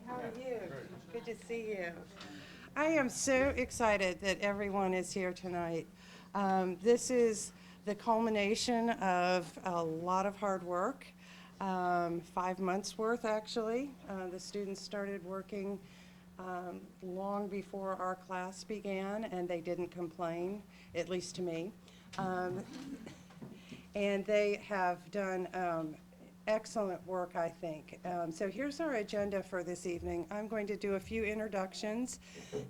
How are you? Good to see you. I am so excited that everyone is here tonight. This is the culmination of a lot of hard work, 5 months worth actually. The students started working long before our class began, and they didn't complain, at least to me. And they have done excellent work, I think. So here's our agenda for this evening. I'm going to do a few introductions,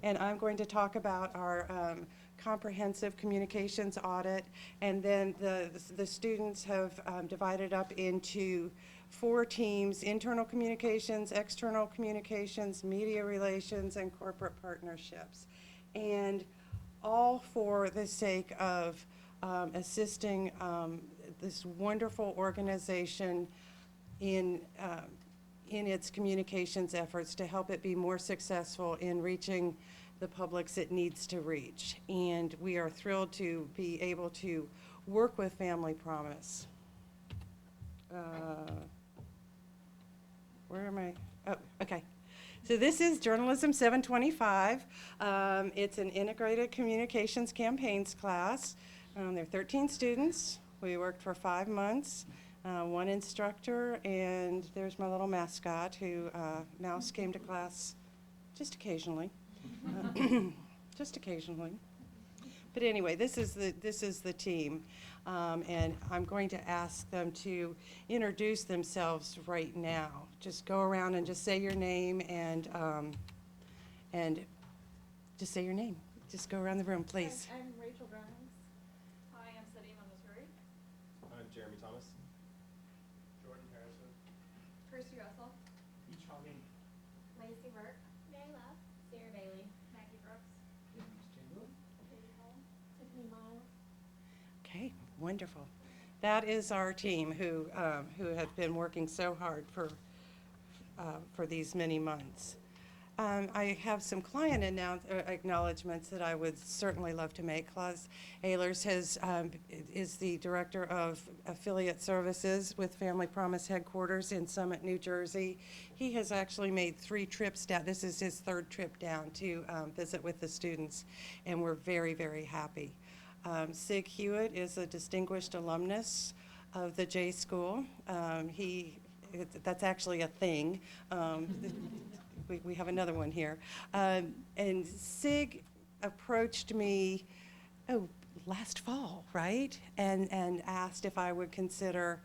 and I'm going to talk about our comprehensive communications audit, and then the students have divided up into 4 teams: internal communications, external communications, media relations, and corporate partnerships. And all for the sake of assisting this wonderful organization in its communications efforts to help it be more successful in reaching the publics it needs to reach. And we are thrilled to be able to work with Family Promise. Where am I? Oh, okay. So this is Journalism 725. It's an integrated communications campaigns class. There are 13 students. We worked for 5 months. 1 instructor, and there's my little mascot who, Mouse, came to class just occasionally. Just occasionally. But anyway, this is the team, and I'm going to ask them to introduce themselves right now. Just go around and just say your name and just say your name. Just go around the room, please. I'm Rachel Grimes. Hi, I'm Sadima Missouri. I'm Jeremy Thomas. Jordan Harrison. Kirsty Russell. Each Hogging. Lacey Burke. Mary Love. Sarah Bailey. Maggie Brooks. Tiffany Miles. Okay, wonderful. That is our team who have been working so hard for these many months. I have some client acknowledgments that I would certainly love to make. Claus Ehlers is the Director of Affiliate Services with Family Promise Headquarters in Summit, New Jersey. He has actually made 3 trips down. This is his 3rd trip down to visit with the students, and we're very, very happy. Sig Hewitt is a distinguished alumnus of the J School. That's actually a thing. We have another one here. And Sig approached me, last fall, right? And asked if I would consider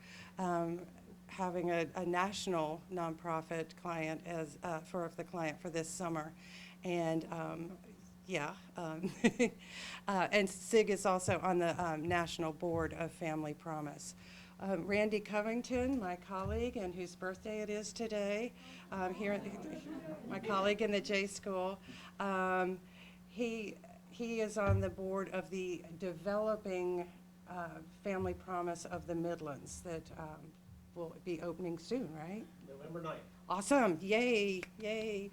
having a national nonprofit client as for the client for this summer. And and Sig is also on the National Board of Family Promise. Randy Covington, my colleague, and whose birthday it is today, my colleague in the J School, he is on the board of the Developing Family Promise of the Midlands that will be opening soon, right? November 9th. Awesome, Yay, yay.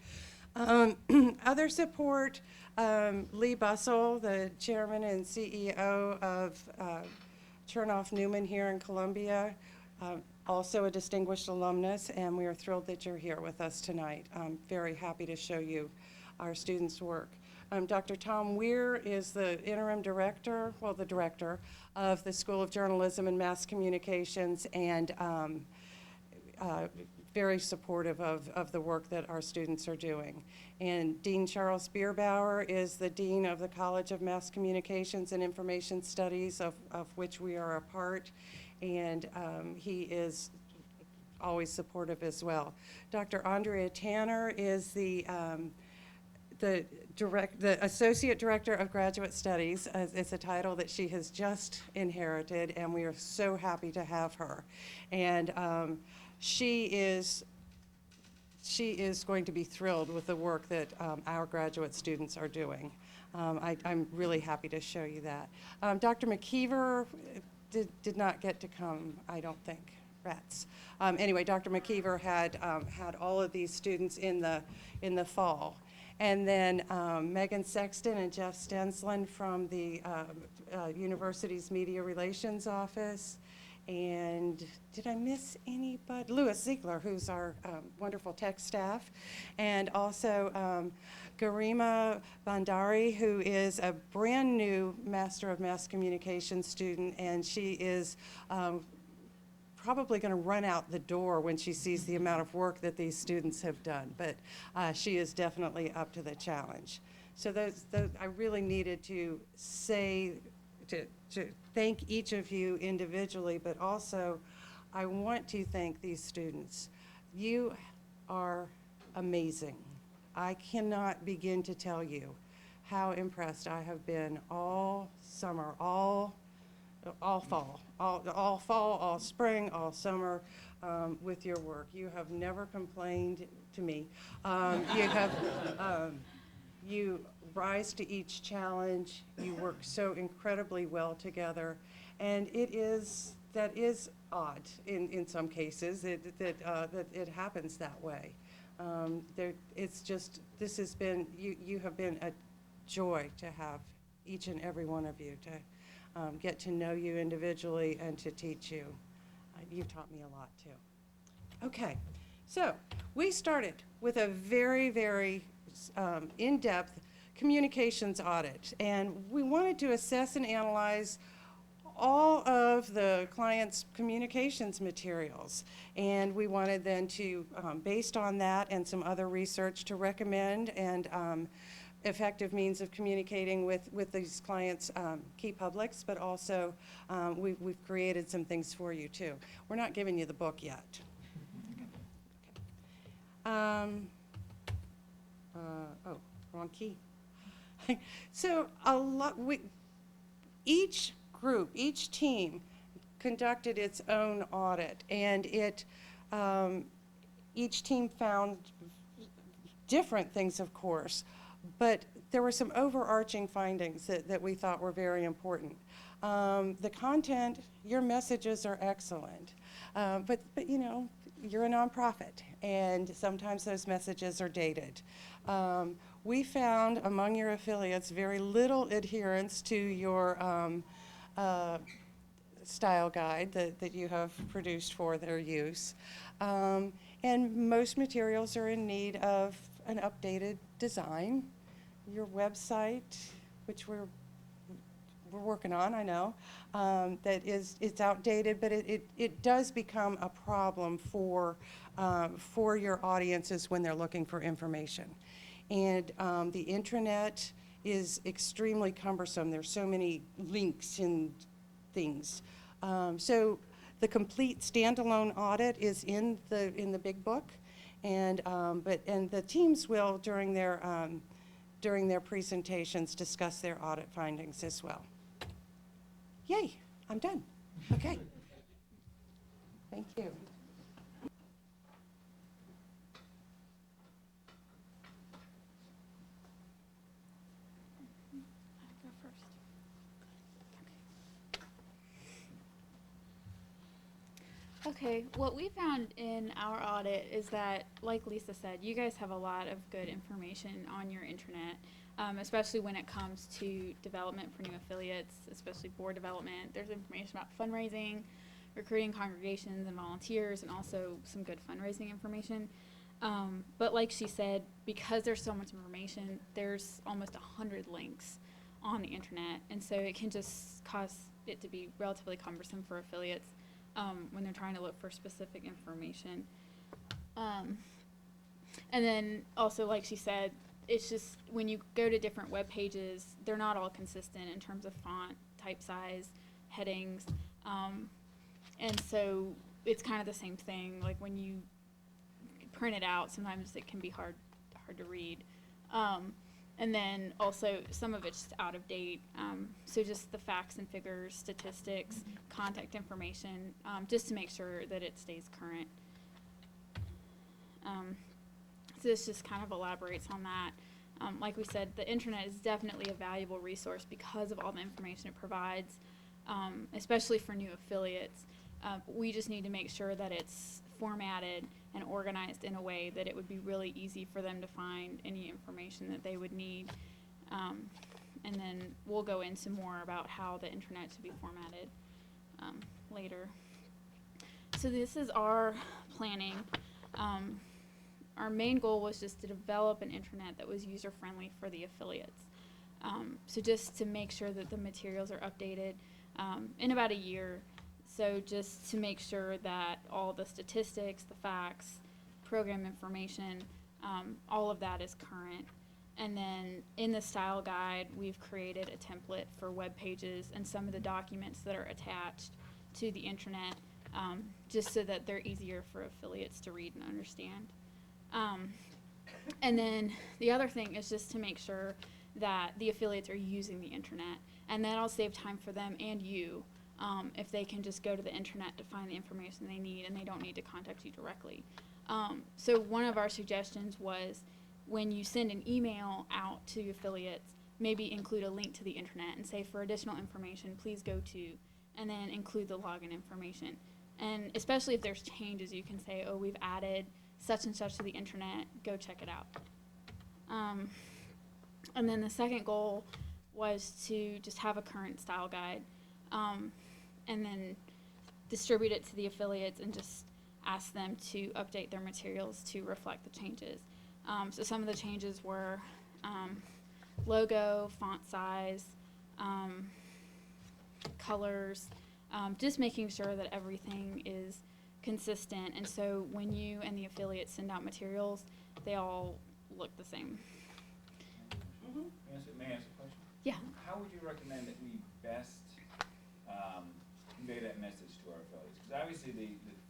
Other support, Lee Bussell, the chairman and CEO of Chernoff Newman here in Columbia, also a distinguished alumnus, and we are thrilled that you're here with us tonight. I'm very happy to show you our students' work. Dr. Tom Weir is the interim director, the director of the School of Journalism and Mass Communications, and very supportive of the work that our students are doing. And Dean Charles Bierbauer is the Dean of the College of Mass Communications and Information Studies, of which we are a part, and he is always supportive as well. Dr. Andrea Tanner is the the Associate Director of Graduate Studies. It's a title that she has just inherited, and we are so happy to have her. And she is going to be thrilled with the work that our graduate students are doing. I'm really happy to show you that. Dr. McKeever did not get to come, I don't think. Rats. Anyway, Dr. McKeever had all of these students in the fall. And then Megan Sexton and Jeff Stensland from the university's Media Relations Office. And did I miss anybody? Louis Ziegler, who's our wonderful tech staff. And also Garima Bandari, who is a brand new Master of Mass Communication student, and she is probably going to run out the door when she sees the amount of work that these students have done, but she is definitely up to the challenge. So I really needed to say, to thank each of you individually, but also I want to thank these students. You are amazing. I cannot begin to tell you how impressed I have been all summer, all fall, all spring, all summer with your work. You have never complained to me. You rise to each challenge. You work so incredibly well together, and that is odd in some cases that it happens that way. You have been a joy to have each and every one of you to get to know you individually and to teach you. You've taught me a lot too. Okay, so we started with a very, very in-depth communications audit, and we wanted to assess and analyze all of the client's communications materials, and we wanted then to, based on that and some other research, to recommend and effective means of communicating with these clients' key publics, but also we've created some things for you too. We're not giving you the book yet. Oh, wrong key. So each group, each team conducted its own audit, and each team found different things, of course, but there were some overarching findings that we thought were very important. The content, your messages are excellent, but you know, you're a nonprofit, and sometimes those messages are dated. We found among your affiliates very little adherence to your style guide that you have produced for their use. And most materials are in need of an updated design. Your website, which we're working on, I know, it's outdated, but it does become a problem for your audiences when they're looking for information. And the intranet is extremely cumbersome. There's so many links and things. So the complete standalone audit is in the big book, and the teams will during their presentations discuss their audit findings as well. Yay, I'm done. Okay. Thank you. Go first. Okay, what we found in our audit is that, like Lisa said, you guys have a lot of good information on your internet, especially when it comes to development for new affiliates, especially board development. There's information about fundraising, recruiting congregations and volunteers, and also some good fundraising information. But like she said, because there's so much information, there's almost 100 links on the internet, and so it can just cause it to be relatively cumbersome for affiliates when they're trying to look for specific information. And then also, like she said, it's just when you go to different web pages, they're not all consistent in terms of font, type size, headings, and so it's kind of the same thing. Like when you print it out, sometimes it can be hard to read. And then also some of it's out of date. So just the facts and figures, statistics, contact information, just to make sure that it stays current. So this just kind of elaborates on that. Like we said, the internet is definitely a valuable resource because of all the information it provides, especially for new affiliates. We just need to make sure that it's formatted and organized in a way that it would be really easy for them to find any information that they would need. And then we'll go into more about how the internet should be formatted later. So this is our planning. Our main goal was just to develop an intranet that was user-friendly for the affiliates. So just to make sure that the materials are updated in about a year. So just to make sure that all the statistics, the facts, program information, all of that is current. And then in the style guide, we've created a template for web pages and some of the documents that are attached to the intranet, just so that they're easier for affiliates to read and understand. And then the other thing is just to make sure that the affiliates are using the internet, and that'll save time for them and you if they can just go to the internet to find the information they need and they don't need to contact you directly. So one of our suggestions was when you send an email out to affiliates, maybe include a link to the internet and say for additional information, please go to, and then include the login information. And especially if there's changes, you can say, oh, we've added such and such to the internet, go check it out. And then the second goal was to just have a current style guide, and then distribute it to the affiliates and just ask them to update their materials to reflect the changes. So some of the changes were logo, font size, colors, just making sure that everything is consistent, and so when you and the affiliates send out materials, they all look the same. May I ask a question? Yeah. How would you recommend that we best convey that message to our affiliates? Because obviously the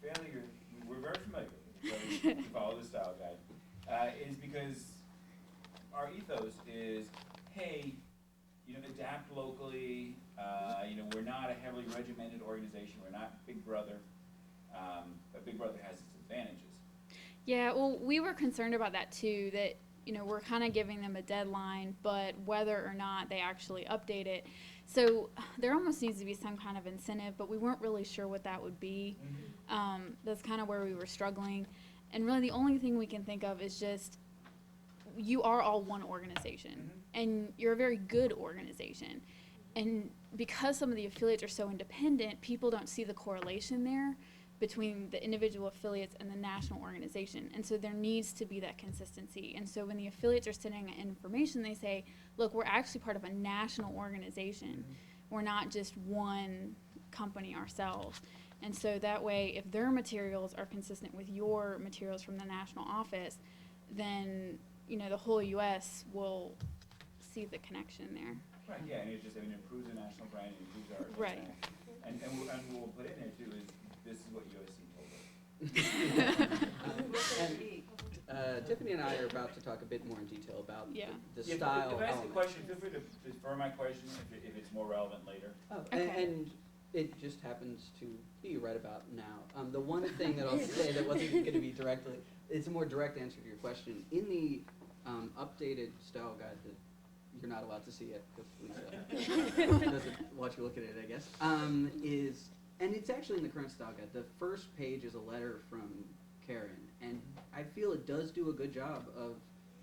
failure, we're very familiar with it, to follow the style guide, is because our ethos is, hey, adapt locally, we're not a heavily regimented organization, we're not Big Brother, but Big Brother has its advantages. Yeah, well, we were concerned about that too, that, we're kind of giving them a deadline, but whether or not they actually update it. So there almost needs to be some kind of incentive, but we weren't really sure what that would be. That's kind of where we were struggling. And really the only thing we can think of is just, you are all one organization, and you're a very good organization. And because some of the affiliates are so independent, people don't see the correlation there between the individual affiliates and the national organization. And so there needs to be that consistency. And so when the affiliates are sending information, they say, look, we're actually part of a national organization. We're not just one company ourselves. And so that way, if their materials are consistent with your materials from the national office, then, the whole U.S. will see the connection there. Right, yeah, and it improves the national brand, it improves our Right. And what we'll put in there too is, this is what USC told us. Tiffany and I are about to talk a bit more in detail about the Yeah, style if I ask a element. question, feel free to defer my question if it's more relevant later. Oh, Okay. and it just happens to be right about now. The one thing that I'll say that wasn't going to be directly, it's a more direct answer to your question. In the updated style guide that you're not allowed to see it because Lisa doesn't watch you look at it, I guess, and it's actually in the current style guide. The first page is a letter from Karen, and I feel it does do a good job of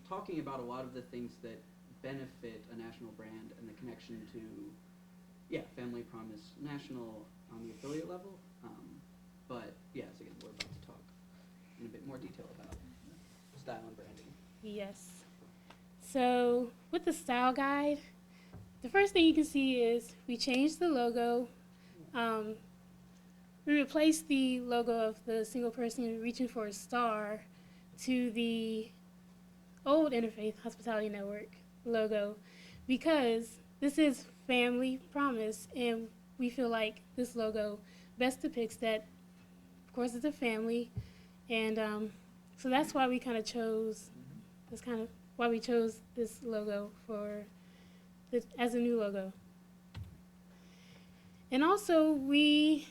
talking about a lot of the things that benefit a national brand and the connection to, Family Promise National on the affiliate level. But yes, again, we're about to talk in a bit more detail about style and branding. Yes. So with the style guide, the first thing you can see is we changed the logo. We replaced the logo of the single person reaching for a star to the old Interfaith Hospitality Network logo because this is Family Promise, and we feel like this logo best depicts that. Of course, it's a family, and so that's why we kind of chose this kind of why we chose this logo as a new logo. And also we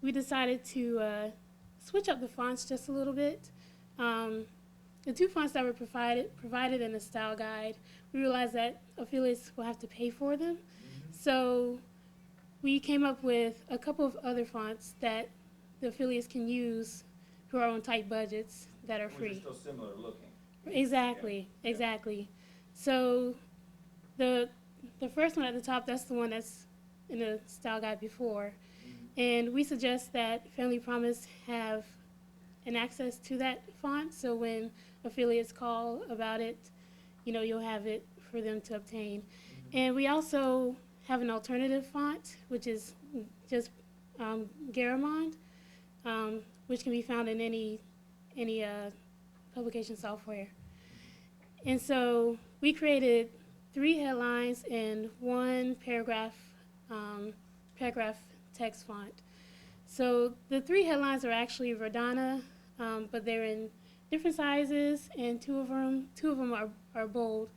decided to switch up the fonts just a little bit. The two fonts that were provided in the style guide, we realized that affiliates will have to pay for them. So we came up with a couple of other fonts that the affiliates can use who are on tight budgets that are free. Which are still similar looking. Exactly, Yeah. exactly. So the first one at the top, that's the one that's in the style guide before. And we suggest that Family Promise have an access to that font, so when affiliates call about it, you'll have it for them to obtain. And we also have an alternative font, which is just Garamond, which can be found in any publication software. And so we created 3 headlines and 1 paragraph text font. So the 3 headlines are actually Verdana, but they're in different sizes, and two of them are bold.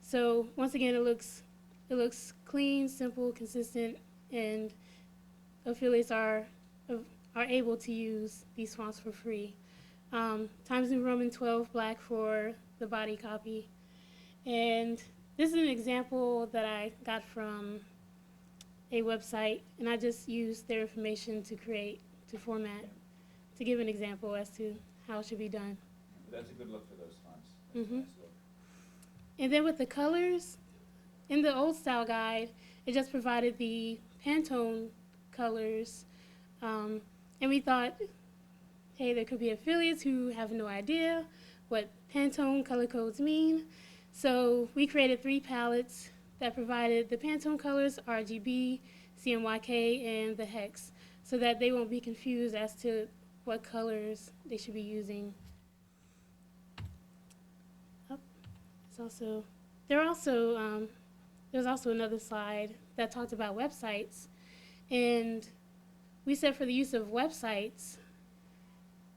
So once again, it looks clean, simple, consistent, and affiliates are able to use these fonts for free. Times New Roman 12 black for the body copy. And this is an example that I got from a website, and I just used their information to format, to give an example as to how it should be done. That's a good look for those fonts. That's a nice look. And then with the colors, in the old style guide, it just provided the Pantone colors. And we thought, hey, there could be affiliates who have no idea what Pantone color codes mean. So we created 3 palettes that provided the Pantone colors, RGB, CMYK, and the hex, so that they won't be confused as to what colors they should be using. There's also another slide that talked about websites, and we said for the use of websites,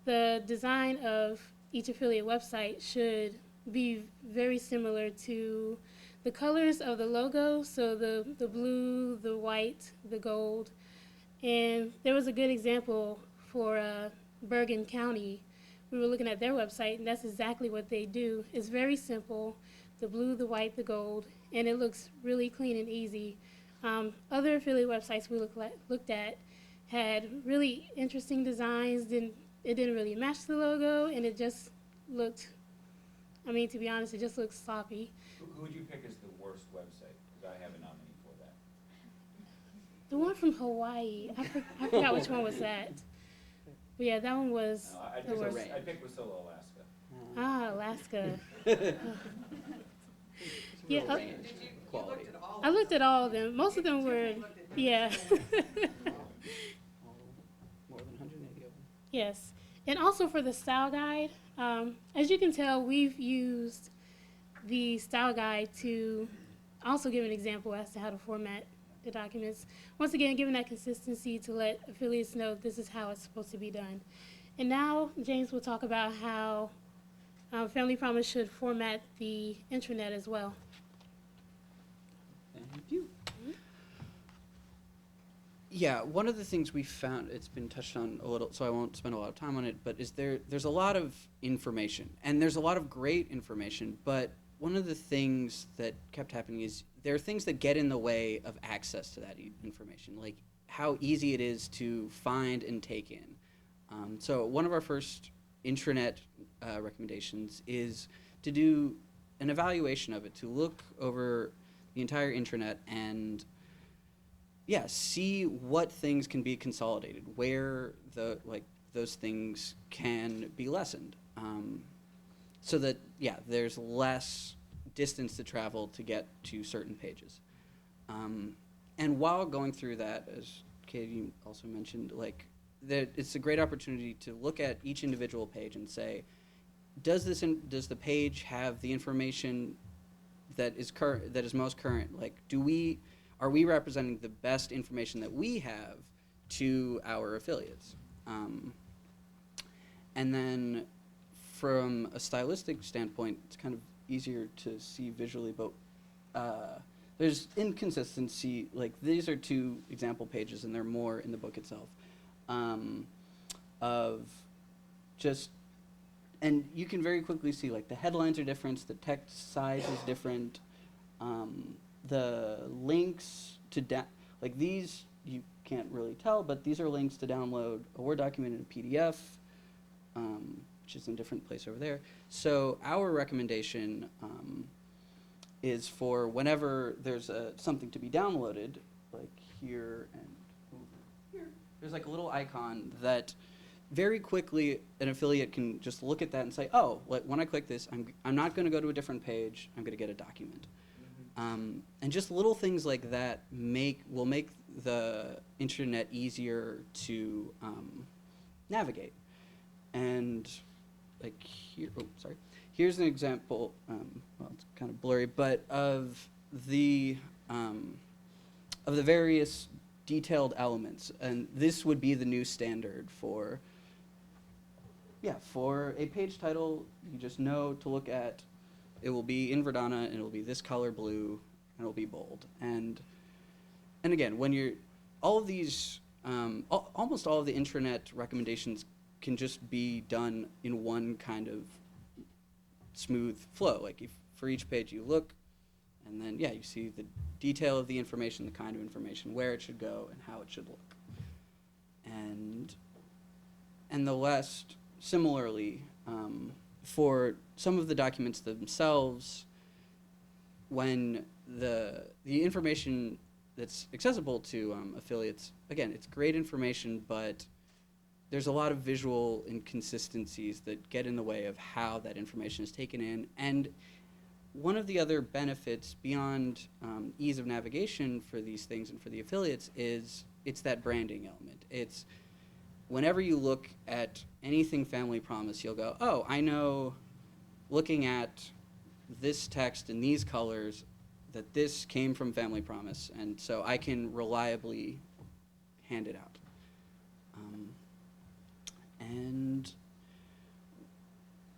the design of each affiliate website should be very similar to the colors of the logo, so the blue, the white, the gold. And there was a good example for Bergen County. We were looking at their website, and that's exactly what they do. It's very simple, the blue, the white, the gold, and it looks really clean and easy. Other affiliate websites we looked at had really interesting designs. It didn't really match the logo, and it just looked, to be honest, it just looks sloppy. Who would you pick as the worst website? Because I have a nominee for that. The one from Hawaii, I forgot which one was that. But yeah, that one was the worst. I picked Wasilla, Alaska. Ah, Alaska. Yeah, Yeah, range quality. I looked at all of them. Most of them were, yeah. More than 180 of them. Yes. And also for the style guide, as you can tell, we've used the style guide to also give an example as to how to format the documents. Once again, giving that consistency to let affiliates know this is how it's supposed to be done. And now James will talk about how Family Promise should format the intranet as well. Thank you. Yeah, one of the things we found, it's been touched on a little, so I won't spend a lot of time on it, but there's a lot of information, and there's a lot of great information, but one of the things that kept happening is there are things that get in the way of access to that information, like how easy it is to find and take in. So one of our first intranet recommendations is to do an evaluation of it, to look over the entire intranet and see what things can be consolidated, where those things can be lessened, so that there's less distance to travel to get to certain pages. And while going through that, as Katie also mentioned, that it's a great opportunity to look at each individual page and say, does the page have the information that is current, that is most current? Are we representing the best information that we have to our affiliates? And then from a stylistic standpoint, it's kind of easier to see visually, but there's inconsistency. Like, these are 2 example pages, and there are more in the book itself, of just, and you can very quickly see, like, the headlines are different, the text size is different, the links to, like, these, you can't really tell, but these are links to download a Word document in a PDF, which is in a different place over there. So our recommendation is for whenever there's something to be downloaded, like here and over here, there's like a little icon that very quickly an affiliate can just look at that and say, oh, when I click this, I'm not going to go to a different page, I'm going to get a document. And just little things like that will make the internet easier to navigate. And like here, here's an example. Well, it's kind of blurry, but of the various detailed elements, and this would be the new standard for. Yeah, for a page title, you just know to look at. It will be in Verdana, and it will be this color blue, and it will be bold. And again, when you're all of these, almost all of the intranet recommendations can just be done in one kind of smooth flow. Like if for each page you look, and then you see the detail of the information, the kind of information, where it should go, and how it should look. And the last, similarly, for some of the documents themselves, when the information that's accessible to affiliates, again, it's great information, but there's a lot of visual inconsistencies that get in the way of how that information is taken in. And one of the other benefits beyond ease of navigation for these things and for the affiliates is it's that branding element. It's whenever you look at anything Family Promise, you'll go, oh, I know looking at this text in these colors that this came from Family Promise, and so I can reliably hand it out. And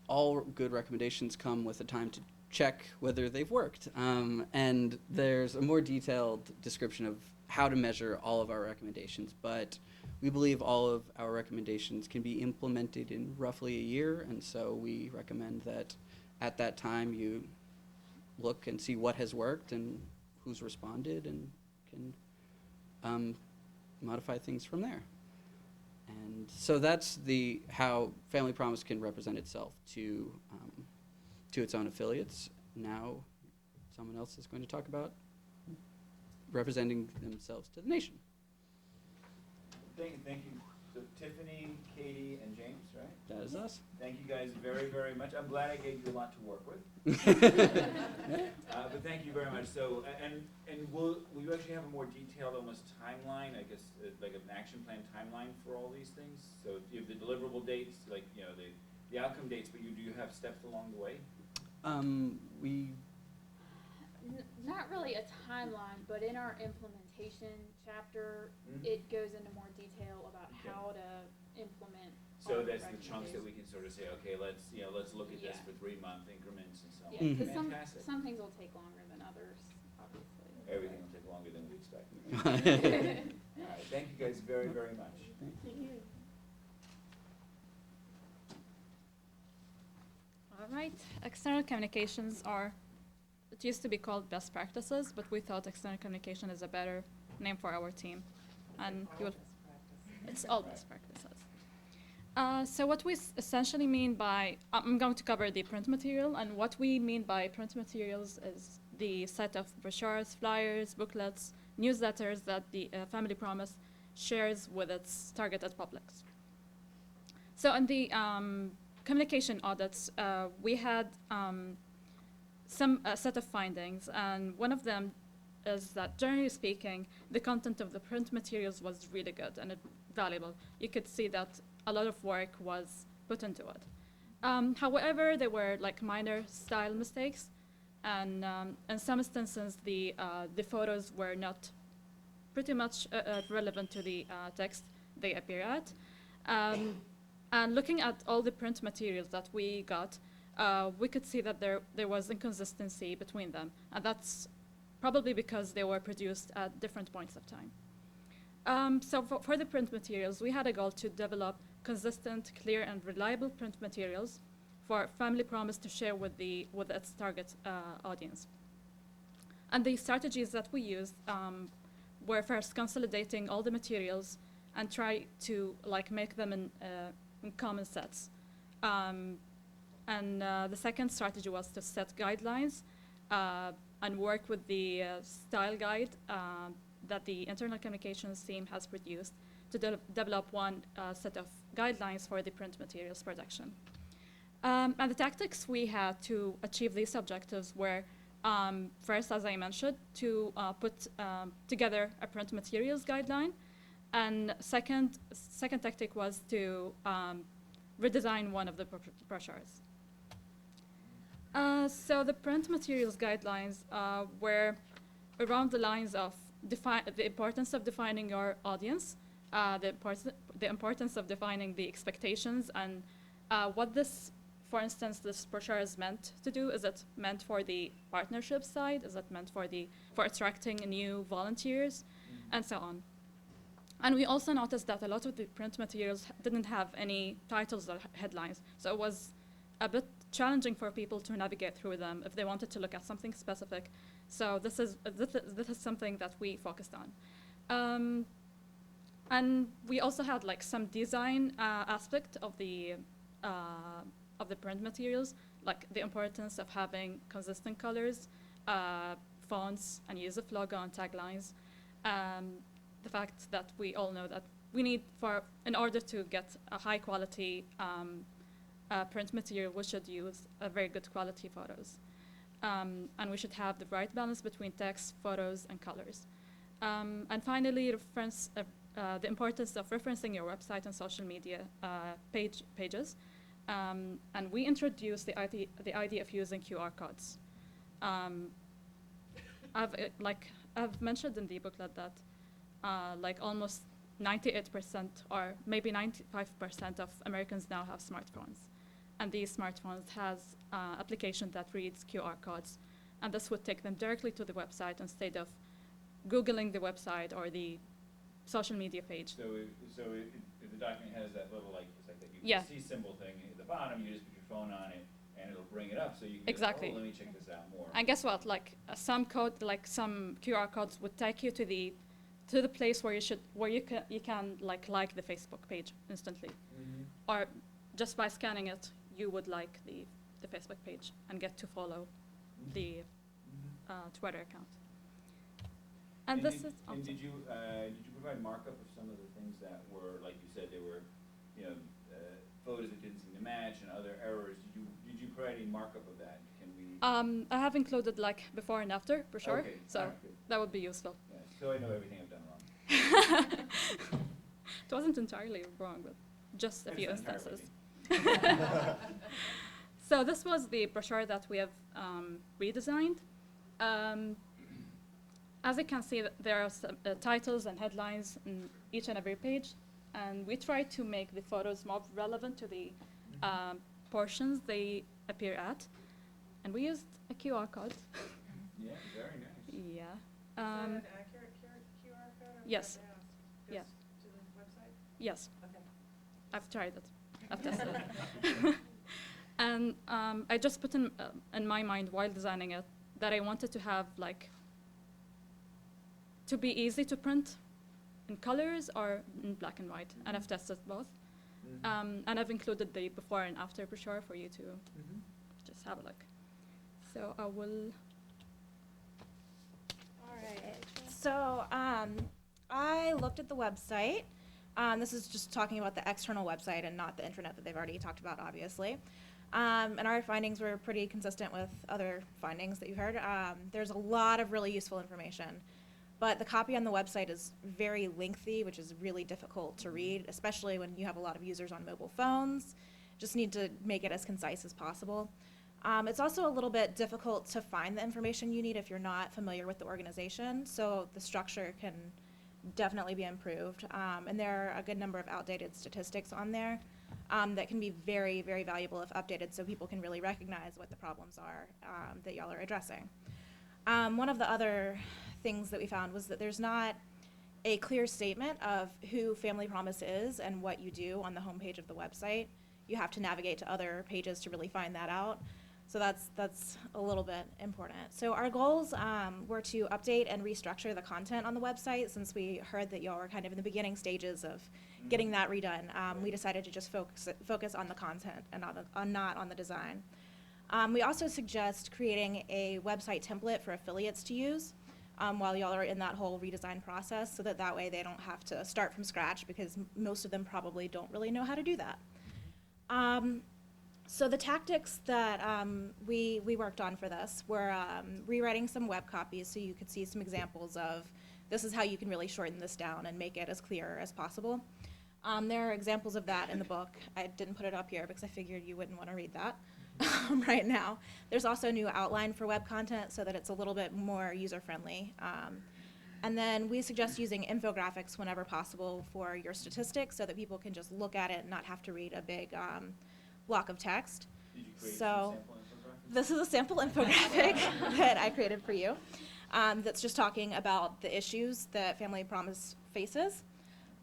all good recommendations come with a time to check whether they've worked. And there's a more detailed description of how to measure all of our recommendations, but we believe all of our recommendations can be implemented in roughly a year, and so we recommend that at that time you look and see what has worked and who's responded, and can modify things from there. And so that's how Family Promise can represent itself to its own affiliates. Now someone else is going to talk about representing themselves to the nation. Thank you. So Tiffany, Katie, and James, right? That is us. Thank you guys very, very much. I'm glad I gave you a lot to work with. But thank you very much. So, and will you actually have a more detailed, almost timeline? I guess like an action plan timeline for all these things. So you have the deliverable dates, like the outcome dates, but do you have steps along the way? Not really a timeline, but in our implementation chapter, it goes into more detail about how to implement. So that's the chunks that we can sort of say, okay, let's look at this for 3-month increments and so on. Yeah, because Fantastic. some things will take longer than others, obviously. Everything will take longer than we expect. All right, thank you guys very, very much. Thank you. All right, external communications it used to be called best practices, but we thought external communication is a better name for our team. And it's all best practices. So what we essentially mean by, I'm going to cover the print material, and what we mean by print materials is the set of brochures, flyers, booklets, newsletters that the Family Promise shares with its targeted publics. So in the communication audits, we had a set of findings, and one of them is that, generally speaking, the content of the print materials was really good and valuable. You could see that a lot of work was put into it. However, there were like minor style mistakes, and in some instances, the photos were not pretty much relevant to the text they appear at. And looking at all the print materials that we got, we could see that there was inconsistency between them, and that's probably because they were produced at different points of time. So for the print materials, we had a goal to develop consistent, clear, and reliable print materials for Family Promise to share with its target audience. And the strategies that we used were first consolidating all the materials and try to make them in common sets. And the second strategy was to set guidelines and work with the style guide that the internal communications team has produced to develop one set of guidelines for the print materials production. And the tactics we had to achieve these objectives were, first, as I mentioned, to put together a print materials guideline, and second tactic was to redesign one of the brochures. So the print materials guidelines were around the lines of the importance of defining your audience, the importance of defining the expectations, and what this, for instance, this brochure is meant to do. Is it meant for the partnership side? Is it meant for attracting new volunteers, and so on? And we also noticed that a lot of the print materials didn't have any titles or headlines, so it was a bit challenging for people to navigate through them if they wanted to look at something specific. So this is something that we focused on. And we also had some design aspect of the print materials, like the importance of having consistent colors, fonts, and use of logo and taglines. The fact that we all know that we need, in order to get a high quality print material, we should use very good quality photos. And we should have the right balance between text, photos, and colors. And finally, the importance of referencing your website and social media pages. And we introduced the idea of using QR codes. I've mentioned in the booklet that almost 98% or maybe 95% of Americans now have smartphones. And these smartphones has application that reads QR codes. And this would take them directly to the website instead of Googling the website or the social media page. So if the document has that little, it's like that Yeah. USC symbol thing at the bottom, you just put your phone on it, and it'll bring it up, so you can Exactly. go, oh, let me check this out more. And guess what? Some QR codes would take you to the place where you can like the Facebook page instantly, or just by scanning it, you would like the Facebook page and get to follow the Twitter account. And this is awesome. Did you provide markup of some of the things that were, like you said, they were, photos that didn't seem to match and other errors? Did you provide any markup of that? Can we? I have included before and after brochure, Okay, so alright, good. that would be useful. Yeah, so I know everything I've done wrong. It wasn't entirely wrong, but just a It's few not entirely instances. So this was the brochure that we have redesigned. As you can see, there are some titles and headlines in each and every page, and we try to make the photos more relevant to the portions they appear at. And we used a QR code. Yeah, very nice. Yeah. Is that an accurate QR code? I Yes. forgot to ask. Yeah. Goes to the website? Yes. Okay. I've tried it. I've tested it. And I just put in my mind while designing it that I wanted to have to be easy to print in colors or in black and white, and I've tested both. And I've included the before and after brochure for you to just have a look. So I will. All right. So I looked at the website. This is just talking about the external website and not the intranet that they've already talked about, obviously. And our findings were pretty consistent with other findings that you heard. There's a lot of really useful information, but the copy on the website is very lengthy, which is really difficult to read, especially when you have a lot of users on mobile phones. Just need to make it as concise as possible. It's also a little bit difficult to find the information you need if you're not familiar with the organization, so the structure can definitely be improved. And there are a good number of outdated statistics on there that can be very, very valuable if updated so people can really recognize what the problems are that y'all are addressing. One of the other things that we found was that there's not a clear statement of who Family Promise is and what you do on the homepage of the website. You have to navigate to other pages to really find that out. So that's a little bit important. So our goals were to update and restructure the content on the website. Since we heard that y'all were kind of in the beginning stages of getting that redone, we decided to just focus on the content and not on the design. We also suggest creating a website template for affiliates to use while y'all are in that whole redesign process, so that way they don't have to start from scratch, because most of them probably don't really know how to do that. So the tactics that we worked on for this were rewriting some web copies so you could see some examples of this is how you can really shorten this down and make it as clear as possible. There are examples of that in the book. I didn't put it up here because I figured you wouldn't want to read that right now. There's also a new outline for web content so that it's a little bit more user-friendly. And then we suggest using infographics whenever possible for your statistics so that people can just look at it and not have to read a big block of text. Did you create So some sample infographics? this is a sample infographic that I created for you that's just talking about the issues that Family Promise faces.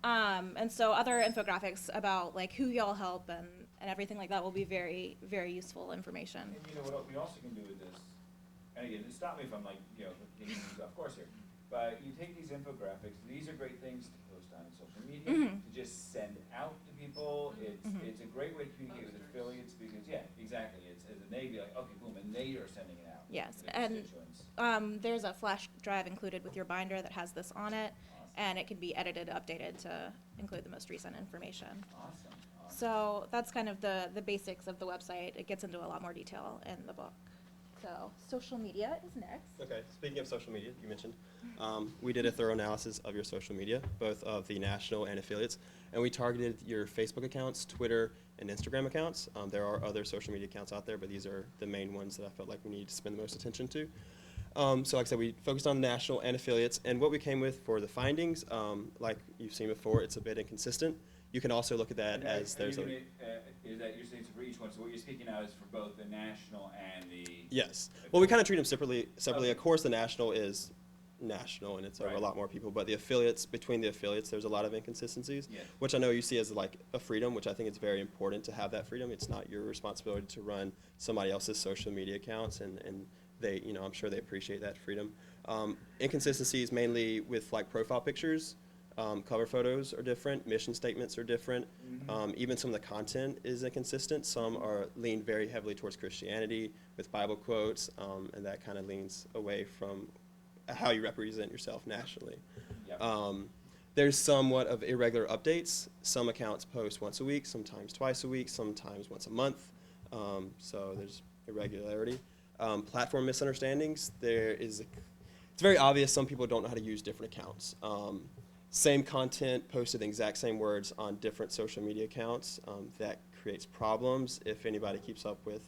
And so other infographics about like who y'all help and everything like that will be very, very useful information. And you know what we also can do with this, and again, stop me if I'm like, taking things off course here, but you take these infographics, these are great things to post on social media, to just send out to people. It's a great way to communicate with affiliates because, yeah, exactly, it's and they be like, okay, boom, and they are sending it out. Yes, to the and constituents. there's a flash drive included with your binder that has this on it, and it can be edited, updated to include the most recent information. Awesome. So that's kind of the basics of the website. It gets into a lot more detail in the book. So social media is next. Okay, speaking of social media, you mentioned, we did a thorough analysis of your social media, both of the national and affiliates, and we targeted your Facebook accounts, Twitter, and Instagram accounts. There are other social media accounts out there, but these are the main ones that I felt like we need to spend the most attention to. So like I said, we focused on national and affiliates, and what we came with for the findings, like you've seen before, it's a bit inconsistent. You can also look at that as there's is that you're saying it's for each one, so what you're speaking now is for both the national and the... Yes. Well, we kind of treat them separately. Okay. Of course, the national is national, and it's over a Right. lot more people, but the affiliates, between the affiliates, there's a lot of inconsistencies, Yeah. which I know you see as like a freedom, which I think it's very important to have that freedom. It's not your responsibility to run somebody else's social media accounts, and they, I'm sure they appreciate that freedom. Inconsistencies mainly with like profile pictures. Cover photos are different, mission statements are different, even some of the content is inconsistent. Some are leaned very heavily towards Christianity with Bible quotes, and that kind of leans away from how you represent yourself nationally. Yep. There's somewhat of irregular updates. Some accounts post once a week, sometimes twice a week, sometimes once a month, so there's irregularity. Platform misunderstandings, it's very obvious some people don't know how to use different accounts. Same content, posted the exact same words on different social media accounts. That creates problems. If anybody keeps up with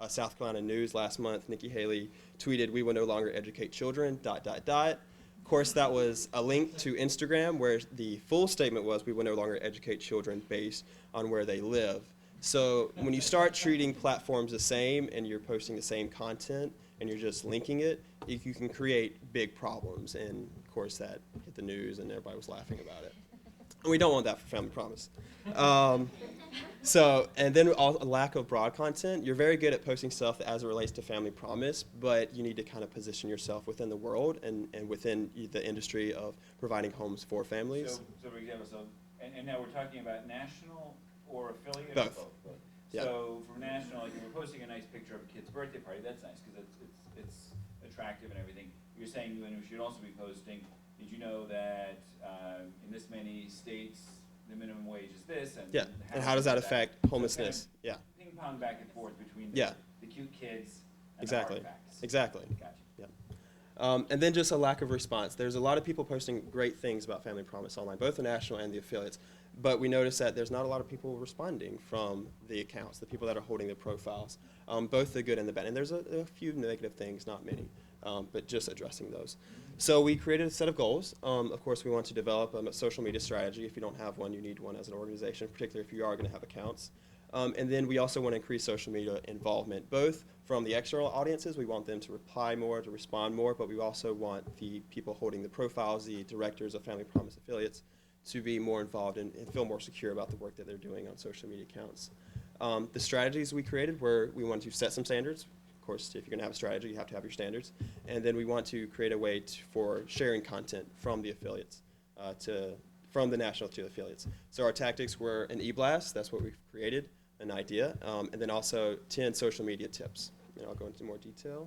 South Carolina news last month, Nikki Haley tweeted, "We will no longer educate children, .. Of course, that was a link to Instagram where the full statement was, "We will no longer educate children based on where they live." So when you start treating platforms the same and you're posting the same content and you're just linking it, you can create big problems. And of course that hit the news and everybody was laughing about it. And we don't want that for Family Promise. And then a lack of broad content. You're very good at posting stuff as it relates to Family Promise, but you need to kind of position yourself within the world and within the industry of providing homes for families. So for example, and now we're talking about national or affiliate? Both. Or both. Yeah. So for national, like if we're posting a nice picture of a kid's birthday party, that's nice because it's attractive and everything. You're saying we should also be posting, did you know that in this many states, the minimum wage is this? And how does that affect homelessness? So kind of ping pong back and forth between the cute kids and Exactly. the hard facts. Exactly. Gotcha. And then just a lack of response. There's a lot of people posting great things about Family Promise online, both the national and the affiliates. But we noticed that there's not a lot of people responding from the accounts, the people that are holding the profiles, both the good and the bad. And there's a few negative things, not many. but just addressing those. So we created a set of goals. Of course, we want to develop a social media strategy. If you don't have one, you need one as an organization, particularly if you are going to have accounts. And then we also want to increase social media involvement, both from the external audiences. We want them to reply more, to respond more, but we also want the people holding the profiles, the directors of Family Promise affiliates, to be more involved and feel more secure about the work that they're doing on social media accounts. The strategies we created were we wanted to set some standards. Of course, if you're going to have a strategy, you have to have your standards. And then we want to create a way for sharing content from the affiliates, from the national to the affiliates. So our tactics were an e-blast, that's what we've created, an idea, and then also 10 social media tips. And I'll go into more detail.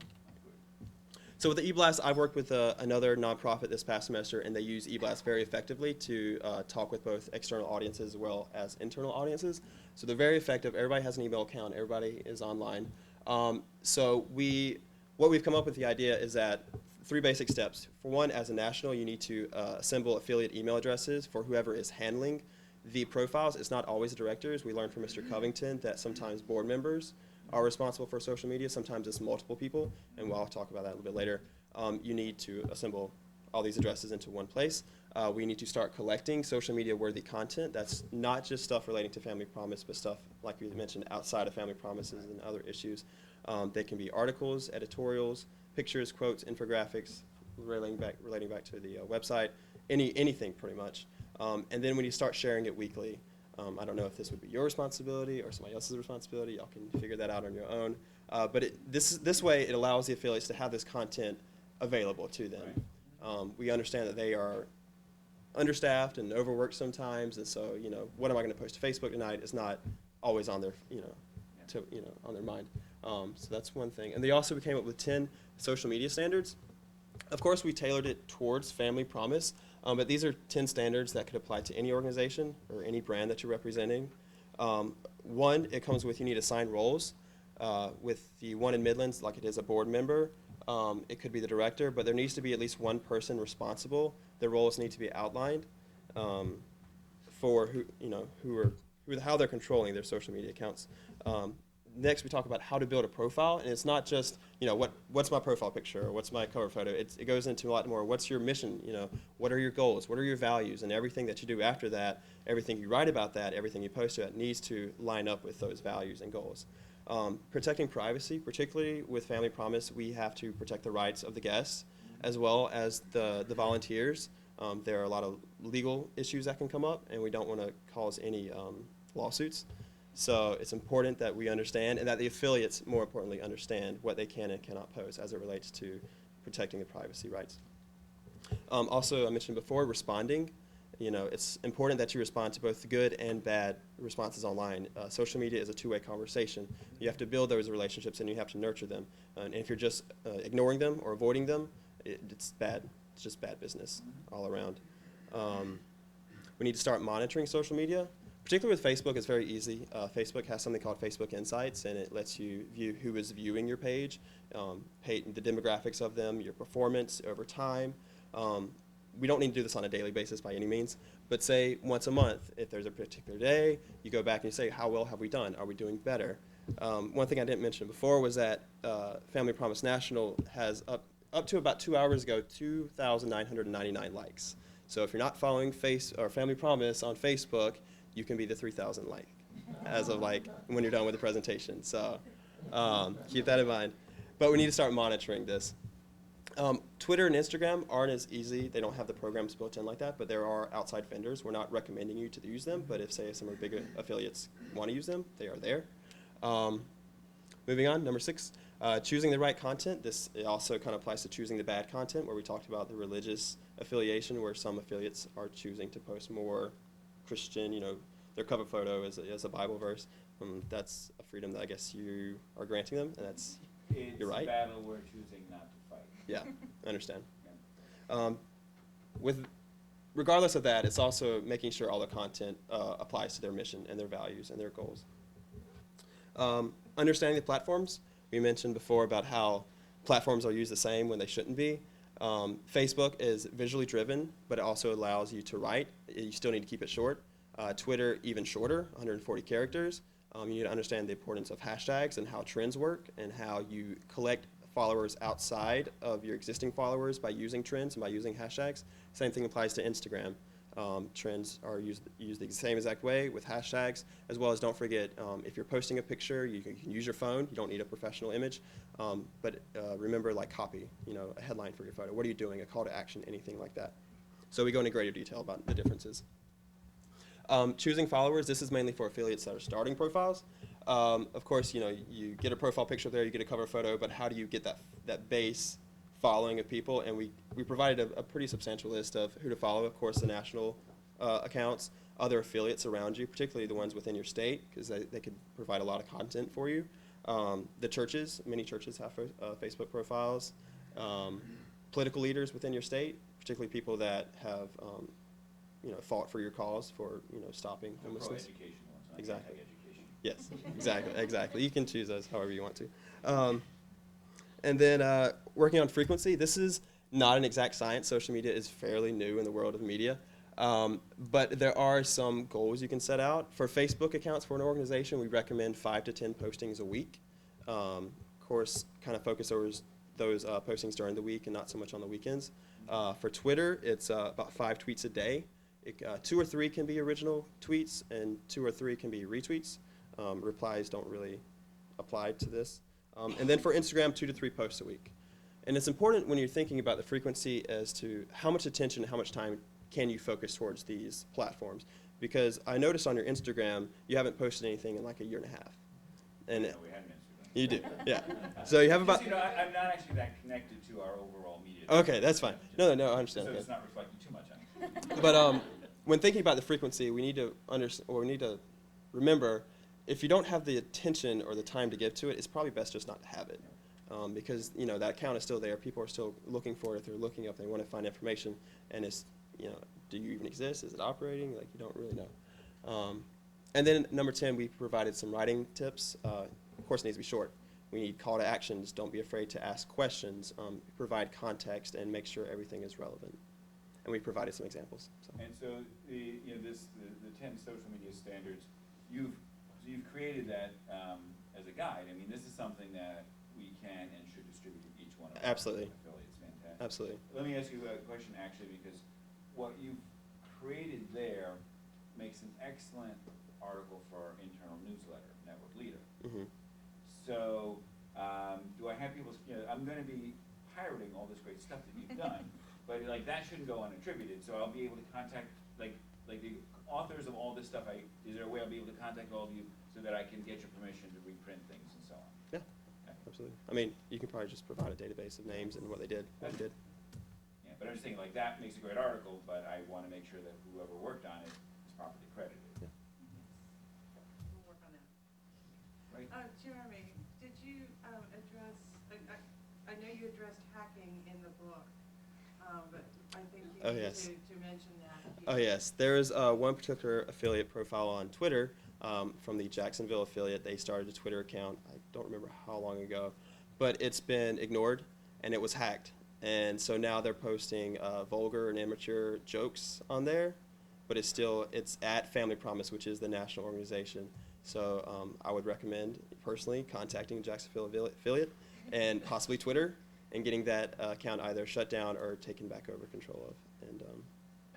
So with the e-blast, I've worked with another nonprofit this past semester, and they use e-blast very effectively to talk with both external audiences as well as internal audiences. So they're very effective. Everybody has an email account. Everybody is online. So what we've come up with the idea is that 3 basic steps. For one, as a national, you need to assemble affiliate email addresses for whoever is handling the profiles. It's not always the directors. We learned from Mr. Covington that sometimes board members are responsible for social media. Sometimes it's multiple people, and I'll talk about that a little bit later. You need to assemble all these addresses into one place. We need to start collecting social media worthy content. That's not just stuff relating to Family Promise, but stuff, like we mentioned, outside of Family Promises and other issues. They can be articles, editorials, pictures, quotes, infographics, relating back to the website, anything pretty much. And then when you start sharing it weekly, I don't know if this would be your responsibility or somebody else's responsibility. Y'all can figure that out on your own. But this way, it allows the affiliates to have this content available to them. We understand that they are understaffed and overworked sometimes, and so what am I going to post to Facebook tonight is not always on their on their mind. So that's one thing. And they also came up with 10 social media standards. Of course, we tailored it towards Family Promise, but these are 10 standards that could apply to any organization or any brand that you're representing. One, it comes with you need assigned roles. With the one in Midlands, like it is a board member, it could be the director, but there needs to be at least one person responsible. Their roles need to be outlined for how they're controlling their social media accounts. Next, we talk about how to build a profile, and it's not just what's my profile picture or what's my cover photo. It goes into a lot more. What's your mission? What are your goals? What are your values? And everything that you do after that, everything you write about that, everything you post to it needs to line up with those values and goals. Protecting privacy, particularly with Family Promise, we have to protect the rights of the guests as well as the volunteers. There are a lot of legal issues that can come up, and we don't want to cause any lawsuits. So it's important that we understand, and that the affiliates, more importantly, understand what they can and cannot post as it relates to protecting the privacy rights. Also, I mentioned before, responding. It's important that you respond to both good and bad responses online. Social media is a two-way conversation. You have to build those relationships, and you have to nurture them. And if you're just ignoring them or avoiding them, it's bad. It's just bad business all around. We need to start monitoring social media. Particularly with Facebook, it's very easy. Facebook has something called Facebook Insights, and it lets you view who is viewing your page, the demographics of them, your performance over time. We don't need to do this on a daily basis by any means, but say once a month, if there's a particular day, you go back and you say, how well have we done? Are we doing better? One thing I didn't mention before was that Family Promise National has up to about 2 hours ago, 2,999 likes. So if you're not following Family Promise on Facebook, you can be the 3,000 like as of when you're done with the presentation. So keep that in mind. But we need to start monitoring this. Twitter and Instagram aren't as easy. They don't have the programs built in like that, but there are outside vendors. We're not recommending you to use them, but if, say, some of our big affiliates want to use them, they are there. Moving on, number 6, choosing the right content. This also kind of applies to choosing the bad content, where we talked about the religious affiliation, where some affiliates are choosing to post more Christian, their cover photo is a Bible verse. That's a freedom that I guess you are granting them, and you're right. It's a battle we're choosing not to fight. Yeah, I understand. Regardless of that, it's also making sure all the content applies to their mission and their values and their goals. Understanding the platforms. We mentioned before about how platforms are used the same when they shouldn't be. Facebook is visually driven, but it also allows you to write. You still need to keep it short. Twitter, even shorter, 140 characters. You need to understand the importance of hashtags and how trends work and how you collect followers outside of your existing followers by using trends and by using hashtags. Same thing applies to Instagram. Trends are used the same exact way with hashtags, as well as don't forget, if you're posting a picture, you can use your phone. You don't need a professional image. But remember, like, copy, a headline for your photo. What are you doing? A call to action, anything like that. So we go into greater detail about the differences. Choosing followers, this is mainly for affiliates that are starting profiles. Of course, you get a profile picture there, you get a cover photo, but how do you get that base following of people? And we provided a pretty substantial list of who to follow. Of course, the national accounts, other affiliates around you, particularly the ones within your state, because they could provide a lot of content for you. The churches, many churches have Facebook profiles. Political leaders within your state, particularly people that have fought for your cause for stopping homelessness. Pro-education ones, not Exactly. anti-education. Yes, exactly. You can choose those however you want to. And then working on frequency. This is not an exact science. Social media is fairly new in the world of media. But there are some goals you can set out. For Facebook accounts for an organization, we recommend 5 to 10 postings a week. Of course, kind of focus over those postings during the week and not so much on the weekends. For Twitter, it's about 5 tweets a day. 2 or 3 can be original tweets, and 2 or 3 can be retweets. Replies don't really apply to this. And then for Instagram, 2 to 3 posts a week. And it's important when you're thinking about the frequency as to how much attention and how much time can you focus towards these platforms. Because I noticed on your Instagram, you haven't posted anything in like a year and a half. And No, we had an Instagram. you do, yeah. So you have about... Just, I'm not actually that connected to our overall media. Okay, that's fine. No, I understand. So Yeah. it's not reflecting too much on it. But when thinking about the frequency, we need to remember, if you don't have the attention or the time to give to it, it's probably best just not to have it. Because that account is still there. People are still looking for it. If they're looking up, they want to find information. And it's, do you even exist? Is it operating? Like, you don't really know. And then number 10, we provided some writing tips. Of course, it needs to be short. We need call to actions. Don't be afraid to ask questions. Provide context and make sure everything is relevant. And we provided some examples. So. And so the 10 social media standards, you've created that as a guide. I mean, this is something that we can and should distribute to each one of our Absolutely. affiliates. Fantastic. Absolutely. Let me ask you a question, actually, because what you've created there makes an excellent article for our internal newsletter, Network Leader. Mm-hmm. So, do I have people? I'm going to be pirating all this great stuff that you've done, but like that shouldn't go unattributed. So I'll be able to contact like the authors of all this stuff. Is there a way I'll be able to contact all of you so that I can get your permission to reprint things and so on? Yeah, absolutely. I mean, you can probably just provide a database of names and what they did, what you did. Yeah, but I'm just thinking like that makes a great article, but I want to make sure that whoever worked on it is properly credited. Yeah. We'll work on that. Right. Jeremy, did you address, I know you addressed hacking in the book, but I think you Oh, need yes. to mention that. Oh, yes. There is one particular affiliate profile on Twitter from the Jacksonville affiliate. They started a Twitter account, I don't remember how long ago, but it's been ignored and it was hacked. And so now they're posting vulgar and immature jokes on there, but it's at Family Promise, which is the national organization. So I would recommend personally contacting Jacksonville affiliate and possibly Twitter and getting that account either shut down or taken back over control of.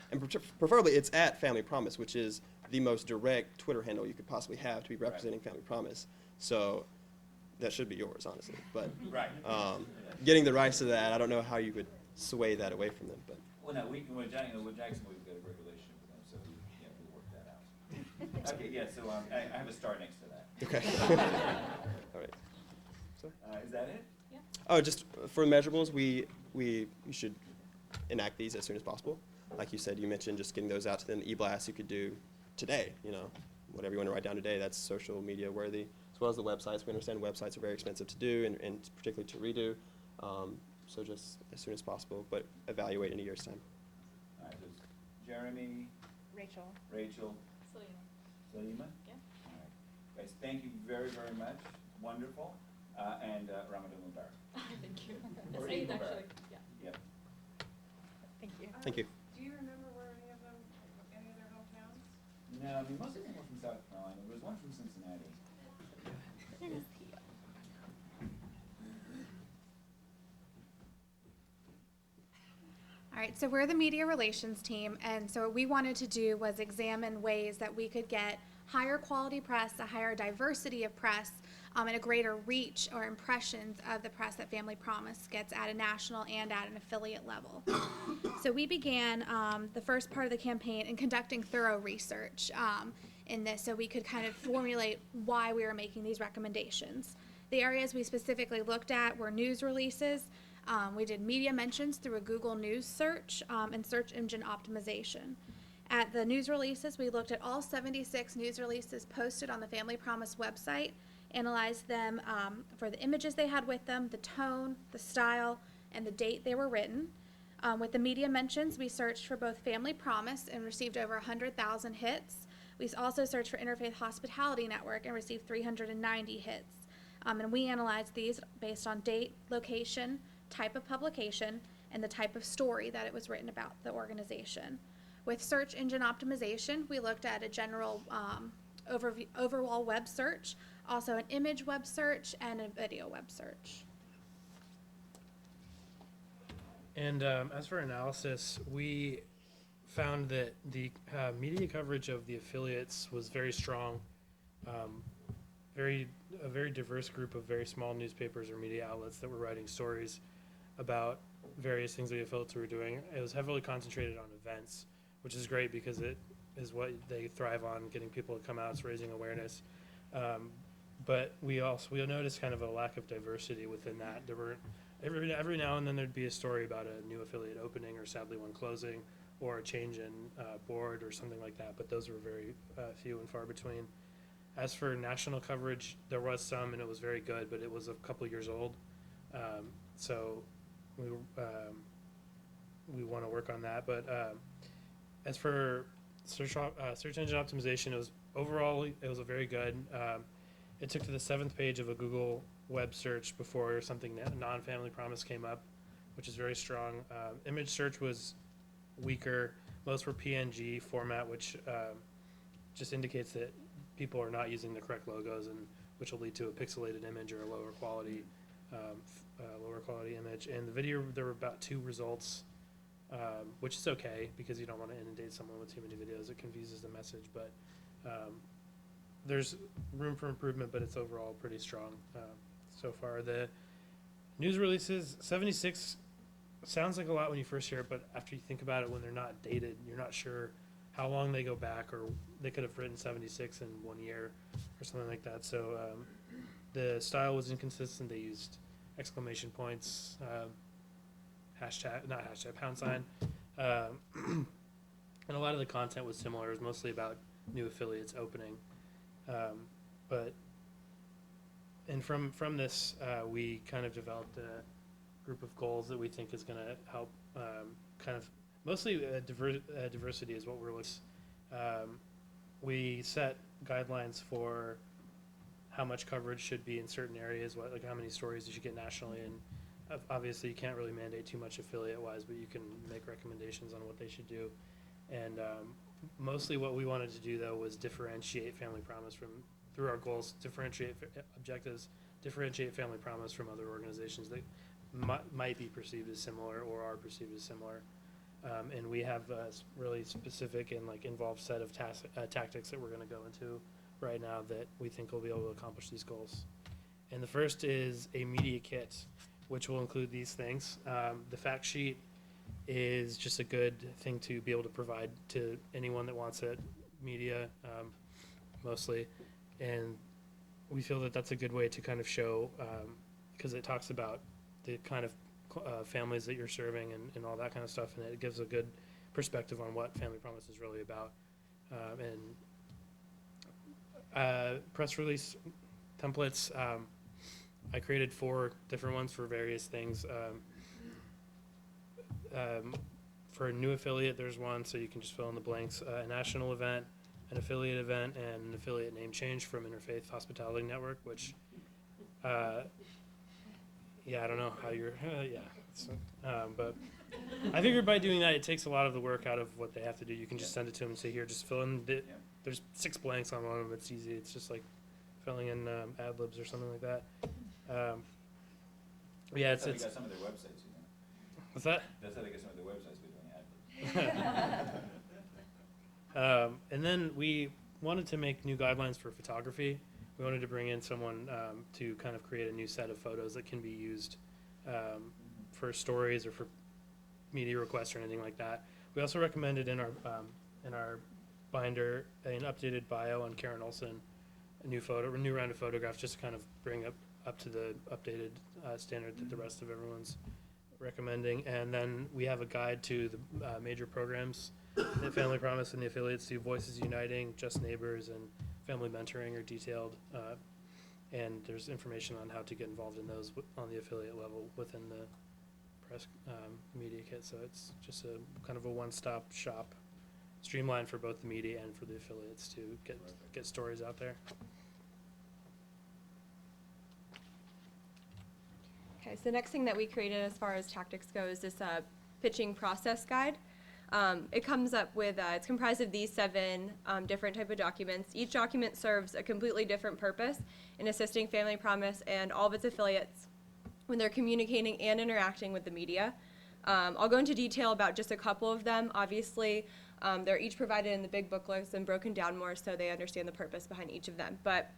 And preferably it's at Family Promise, which is the most direct Twitter handle you could possibly have to be representing Family Promise. So that should be yours, honestly. But Right. getting the rights to that, I don't know how you would sway that away from them. But Well, no, with Jacksonville, we've got a great relationship with them, so we'll work that out. Okay, yeah. So I have a star next to that. okay. All right. So, Is that it? oh, just for measurables, you should enact these as soon as possible. Like you said, you mentioned just getting those out to them. E-blasts you could do today, whatever you want to write down today, that's social media worthy, as well as the websites. We understand websites are very expensive to do and particularly to redo. So just as soon as possible, but evaluate in a year's time. All right, so it's Jeremy, Rachel. Salima? Yeah. All right. Guys, thank you very, very much. Wonderful. And Ramadan Mubarak. Thank you. Or It's Eid Eid, Mubarak. actually. Yeah. Yep. Thank you. Thank you. Do you remember where any of their hometowns? No, I mean, most of them were from South Carolina. There was one from Cincinnati. so we're the media relations team, and so what we wanted to do was examine ways that we could get higher quality press, a higher diversity of press, and a greater reach or impressions of the press that Family Promise gets at a national and at an affiliate level. So we began the first part of the campaign in conducting thorough research in this, so we could kind of formulate why we were making these recommendations. The areas we specifically looked at were news releases. We did media mentions through a Google News search and search engine optimization. At the news releases, we looked at all 76 news releases posted on the Family Promise website, analyzed them for the images they had with them, the tone, the style, and the date they were written. With the media mentions, we searched for both Family Promise and received over 100,000 hits. We also searched for Interfaith Hospitality Network and received 390 hits. And we analyzed these based on date, location, type of publication, and the type of story that it was written about the organization. With search engine optimization, we looked at a general overall web search, also an image web search, and a video web search. And as for analysis, we found that the media coverage of the affiliates was very strong. A very diverse group of very small newspapers or media outlets that were writing stories about various things the affiliates were doing. It was heavily concentrated on events, which is great because it is what they thrive on, getting people to come out, it's raising awareness. But we noticed kind of a lack of diversity within that. There were every now and then there'd be a story about a new affiliate opening or sadly one closing or a change in board or something like that, but those were very few and far between. As for national coverage, there was some and it was very good, but it was a couple years old. So we want to work on that. But as for search engine optimization, it was a very good. It took to the 7th page of a Google web search before something non-Family Promise came up, which is very strong. Image search was weaker. Most were PNG format, which just indicates that people are not using the correct logos, and which will lead to a pixelated image or a lower quality image. And the video, there were about 2 results, which is okay because you don't want to inundate someone with too many videos. It confuses the message, but there's room for improvement, but it's overall pretty strong so far. The news releases, 76 sounds like a lot when you first hear it, but after you think about it, when they're not dated, you're not sure how long they go back, or they could have written 76 in 1 year or something like that. So the style was inconsistent. They used exclamation points, pound sign, and a lot of the content was similar. It was mostly about new affiliates opening. And from this, we kind of developed a group of goals that we think is going to help kind of mostly diversity is what we're looking. We set guidelines for how much coverage should be in certain areas, like how many stories you should get nationally, and obviously you can't really mandate too much affiliate-wise, but you can make recommendations on what they should do. And mostly what we wanted to do, though, was differentiate Family Promise through our goals, differentiate objectives, differentiate Family Promise from other organizations that might be perceived as similar or are perceived as similar. And we have a really specific and involved set of tactics that we're going to go into right now that we think will be able to accomplish these goals. And the first is a media kit, which will include these things. The fact sheet is just a good thing to be able to provide to anyone that wants it, media mostly. And we feel that that's a good way to kind of show, because it talks about the kind of families that you're serving and all that kind of stuff, and it gives a good perspective on what Family Promise is really about. And press release templates, I created 4 different ones for various things. For a new affiliate, there's one, so you can just fill in the blanks. A national event, an affiliate event, and an affiliate name change from Interfaith Hospitality Network, which yeah, I don't know how you're, but I figured by doing that, it takes a lot of the work out of what they have to do. You can just send it to them and say, here, just fill in, there's 6 blanks on one of them. It's easy. It's just like filling in ad-libs or something like that. Yeah, That's how they got some of their websites, What's that? That's how they get some of their websites, by doing And then we wanted to make new guidelines for photography. We wanted to bring in someone to kind of create a new set of photos that can be used for stories or for media requests or anything like that. We also recommended in our binder an updated bio on Karen Olson, a new round of photographs, just to kind of bring up to the updated standard that the rest of everyone's recommending. And then we have a guide to the major programs that Family Promise and the affiliates do. Voices Uniting, Just Neighbors, and Family Mentoring are detailed. And there's information on how to get involved in those on the affiliate level within the press media kit. So it's just a kind of a one-stop shop, streamlined for both the media and for the affiliates to get stories out there. Okay, so the next thing that we created as far as tactics go is this pitching process guide. It comes up with, it's comprised of these 7 different type of documents. Each document serves a completely different purpose in assisting Family Promise and all of its affiliates when they're communicating and interacting with the media. I'll go into detail about just a couple of them. Obviously, they're each provided in the big booklets and broken down more so they understand the purpose behind each of them. But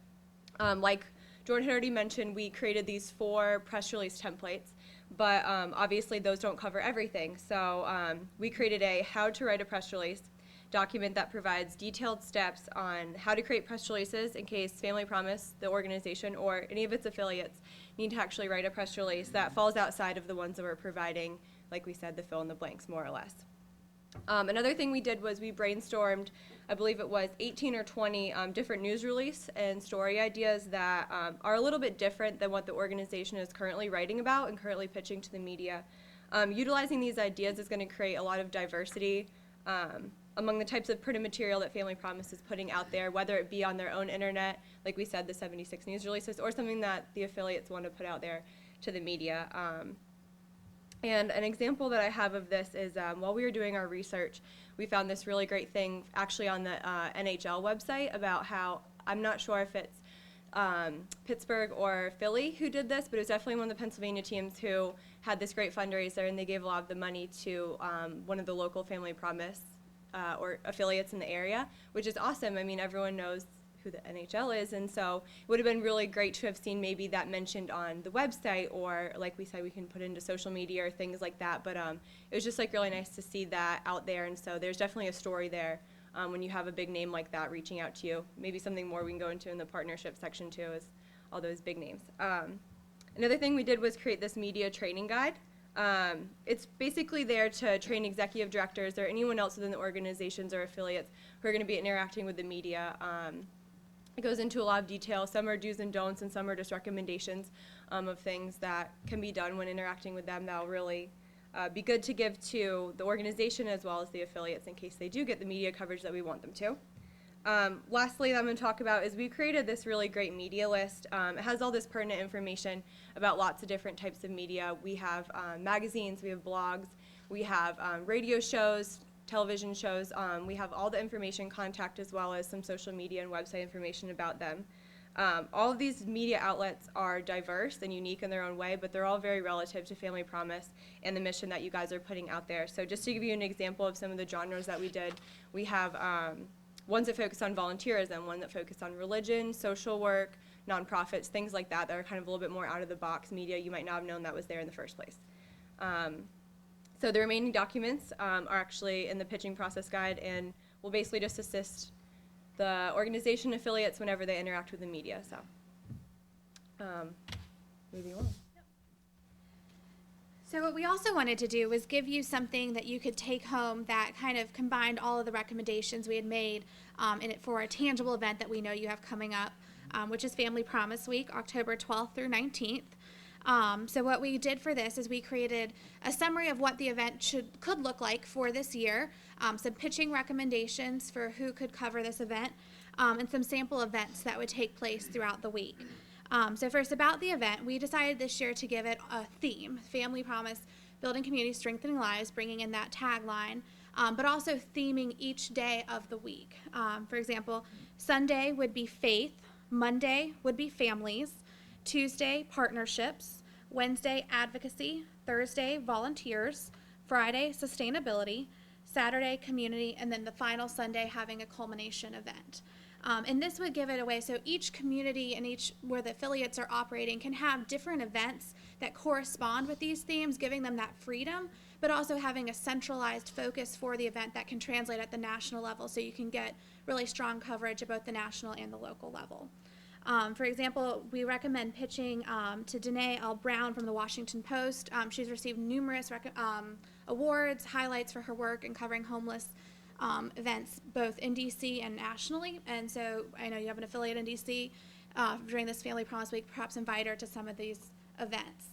like Jordan had already mentioned, we created these 4 press release templates, but obviously those don't cover everything. So we created a how to write a press release document that provides detailed steps on how to create press releases in case Family Promise, the organization, or any of its affiliates need to actually write a press release that falls outside of the ones that we're providing, like we said, the fill in the blanks, more or less. Another thing we did was we brainstormed, I believe it was 18 or 20 different news release and story ideas that are a little bit different than what the organization is currently writing about and currently pitching to the media. Utilizing these ideas is going to create a lot of diversity among the types of printed material that Family Promise is putting out there, whether it be on their own internet, like we said, the 76 news releases, or something that the affiliates want to put out there to the media. And an example that I have of this is while we were doing our research, we found this really great thing actually on the NHL website about how, I'm not sure if it's Pittsburgh or Philly who did this, but it was definitely one of the Pennsylvania teams who had this great fundraiser, and they gave a lot of the money to one of the local Family Promise or affiliates in the area, which is awesome. I mean, everyone knows who the NHL is, and so it would have been really great to have seen maybe that mentioned on the website, or like we said, we can put it into social media or things like that, but it was just like really nice to see that out there. And so there's definitely a story there when you have a big name like that reaching out to you. Maybe something more we can go into in the partnership section too, is all those big names. Another thing we did was create this media training guide. It's basically there to train executive directors or anyone else within the organizations or affiliates who are going to be interacting with the media. It goes into a lot of detail. Some are do's and don'ts, and some are just recommendations of things that can be done when interacting with them that will really be good to give to the organization as well as the affiliates in case they do get the media coverage that we want them to. Lastly, that I'm going to talk about is we created this really great media list. It has all this pertinent information about lots of different types of media. We have magazines, we have blogs, we have radio shows, television shows. We have all the information, contact, as well as some social media and website information about them. All of these media outlets are diverse and unique in their own way, but they're all very relative to Family Promise and the mission that you guys are putting out there. So just to give you an example of some of the genres that we did, we have ones that focus on volunteerism, one that focus on religion, social work, nonprofits, things like that are kind of a little bit more out of the box media you might not have known that was there in the first place. So the remaining documents are actually in the pitching process guide and will basically just assist the organization affiliates whenever they interact with the media. So moving on. So what we also wanted to do was give you something that you could take home that kind of combined all of the recommendations we had made in it for a tangible event that we know you have coming up, which is Family Promise Week, October 12th through 19th. So what we did for this is we created a summary of what the event could look like for this year, some pitching recommendations for who could cover this event, and some sample events that would take place throughout the week. So first, about the event, we decided this year to give it a theme: Family Promise, Building Community, Strengthening Lives, bringing in that tagline, but also theming each day of the week. For example, Sunday would be faith, Monday would be families, Tuesday, partnerships, Wednesday, advocacy, Thursday, volunteers, Friday, sustainability, Saturday community, and then the final Sunday having a culmination event. And this would give it away so each community and each where the affiliates are operating can have different events that correspond with these themes, giving them that freedom, but also having a centralized focus for the event that can translate at the national level so you can get really strong coverage at both the national and the local level. For example, we recommend pitching to Danae L. Brown from the Washington Post. She's received numerous awards, highlights for her work in covering homeless events both in DC and nationally. And so I know you have an affiliate in DC. During this Family Promise Week, perhaps invite her to some of these events.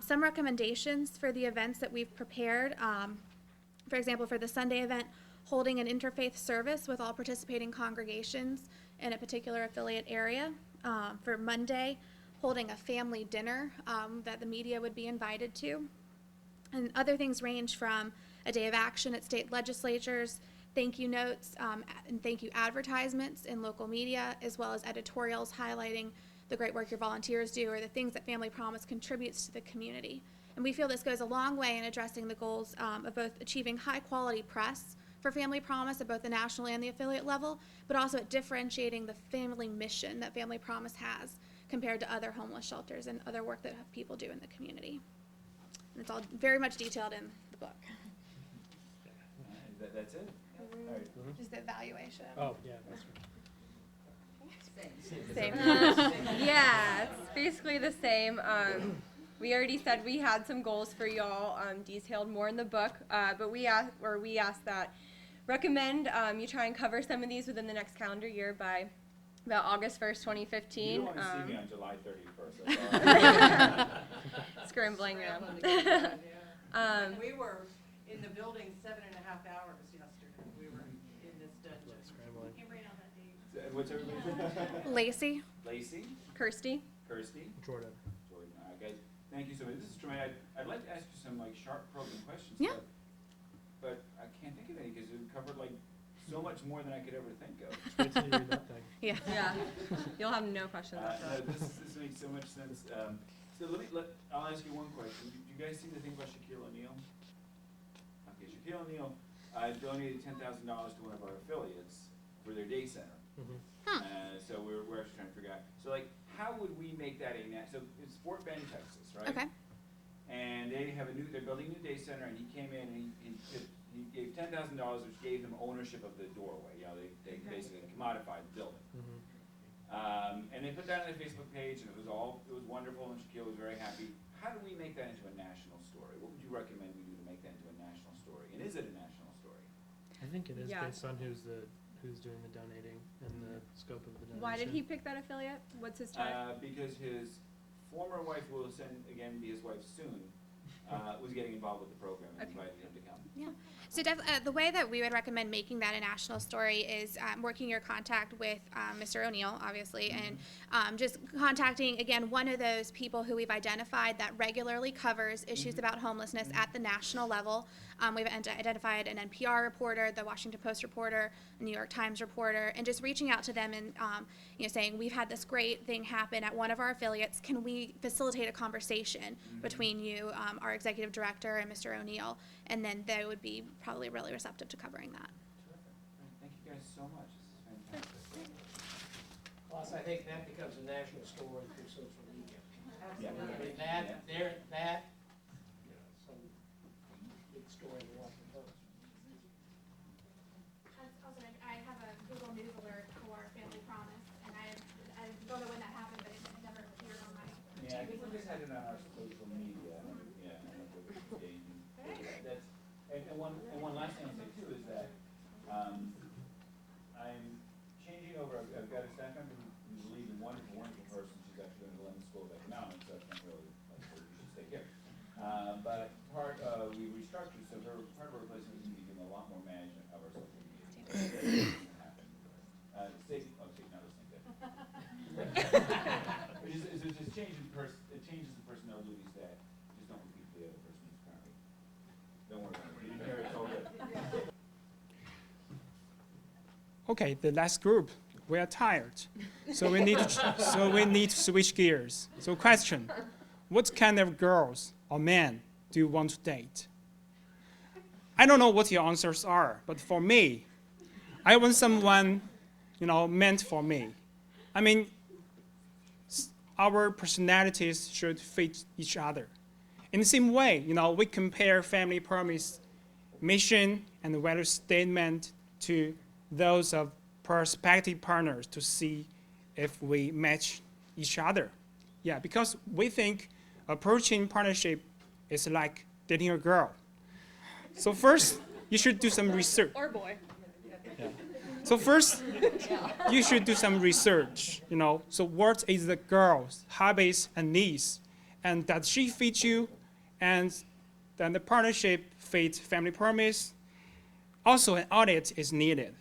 Some recommendations for the events that we've prepared. For example, for the Sunday event, holding an interfaith service with all participating congregations in a particular affiliate area. For Monday, holding a family dinner that the media would be invited to. And other things range from a day of action at state legislatures, thank you notes, and thank you advertisements in local media, as well as editorials highlighting the great work your volunteers do or the things that Family Promise contributes to the community. And we feel this goes a long way in addressing the goals of both achieving high quality press for Family Promise at both the national and the affiliate level, but also at differentiating the family mission that Family Promise has compared to other homeless shelters and other work that people do in the community. And it's all very much detailed in the book. That's it? All right. Just the evaluation. Oh, yeah, that's right. Same. Yeah, it's basically the same. We already said we had some goals for y'all, detailed more in the book, but we asked that recommend you try and cover some of these within the next calendar year by about August 1st, 2015. You don't want to see me on July 31st. That's all. Scrambling around. We were in the building 7.5 hours yesterday. We were in this dungeon. Scrambling. What's everybody's name? Lacey. Lacey, Kirsty. Jordan. Jordan. All right, guys. Thank you so much. This is tremendous. I'd like to ask you some like sharp probing questions. Yeah. But I can't think of any because it covered like so much more than I could ever think of. Wait till you read that thing. Yeah. Yeah. You'll have no questions after that. No, this makes so much sense. So I'll ask you one question. Do you guys see the thing about Shaquille O'Neal? Okay, Shaquille O'Neal donated $10,000 to one of our affiliates for their day center. Mhm. So we're actually trying to figure out. So like, how would we make that so it's Fort Bend, Texas, right? Okay. And they're building a new day center, and he came in and he gave $10,000, which gave them ownership of the doorway. You know, they basically commodified the building. Mhm. And they put that on their Facebook page, and it was wonderful, and Shaquille was very happy. How do we make that into a national story? What would you recommend we do to make that into a national story? And is it a national story? I think it is Yeah. based on who's doing the donating and the scope of the donation. Why did he pick that affiliate? What's his tie? Because his former wife, will again be his wife soon, was getting involved with the program and Okay. invited him to come. Yeah. So the way that we would recommend making that a national story is working your contact with Mr. O'Neill, obviously, and just contacting, again, one of those people who we've identified that regularly covers issues about homelessness at the national level. We've identified an NPR reporter, the Washington Post reporter, a New York Times reporter, and just reaching out to them and saying, we've had this great thing happen at one of our affiliates. Can we facilitate a conversation between you, our executive director, and Mr. O'Neill? And then they would be probably really receptive to covering that. Terrific. Thank you guys so much. This is fantastic. Plus, I think that becomes a national story through social media. Yeah. I mean, some big story in the Washington Post. I have a Google News alert for Family Promise, and I don't know when that happened, but it never appeared on my. Yeah, I think we just had it on our social media. Yeah, I don't know if it was engaging. And one last thing I'll say too is that I'm changing over. I've got a staff member who's leaving, wonderful person. She's actually going to the London School of Economics, so I can't really like her. She should stay here. But we restructured, so part of our replacement is going to be doing a lot more management of our social media. Stacy, not listening to It's just changing it changes the personnel duties that just don't repeat the other person who's currently. Don't worry about it. You didn't hear it, it's all good. Okay, the last group, we are tired, so we need to switch gears. So question, what kind of girls or men do you want to date? I don't know what your answers are, but for me, I want someone, meant for me. I mean, our personalities should fit each other. In the same way, we compare family promise mission and value statement to those of prospective partners to see if we match each other. Yeah, because we think approaching partnership is like dating a girl. So first, you should do some research. Or boy. Yeah. So first, you should do some research. So what is the girl's hobbies and needs, and does she fit you? And then the partnership fits family promise. Also, an audit is needed.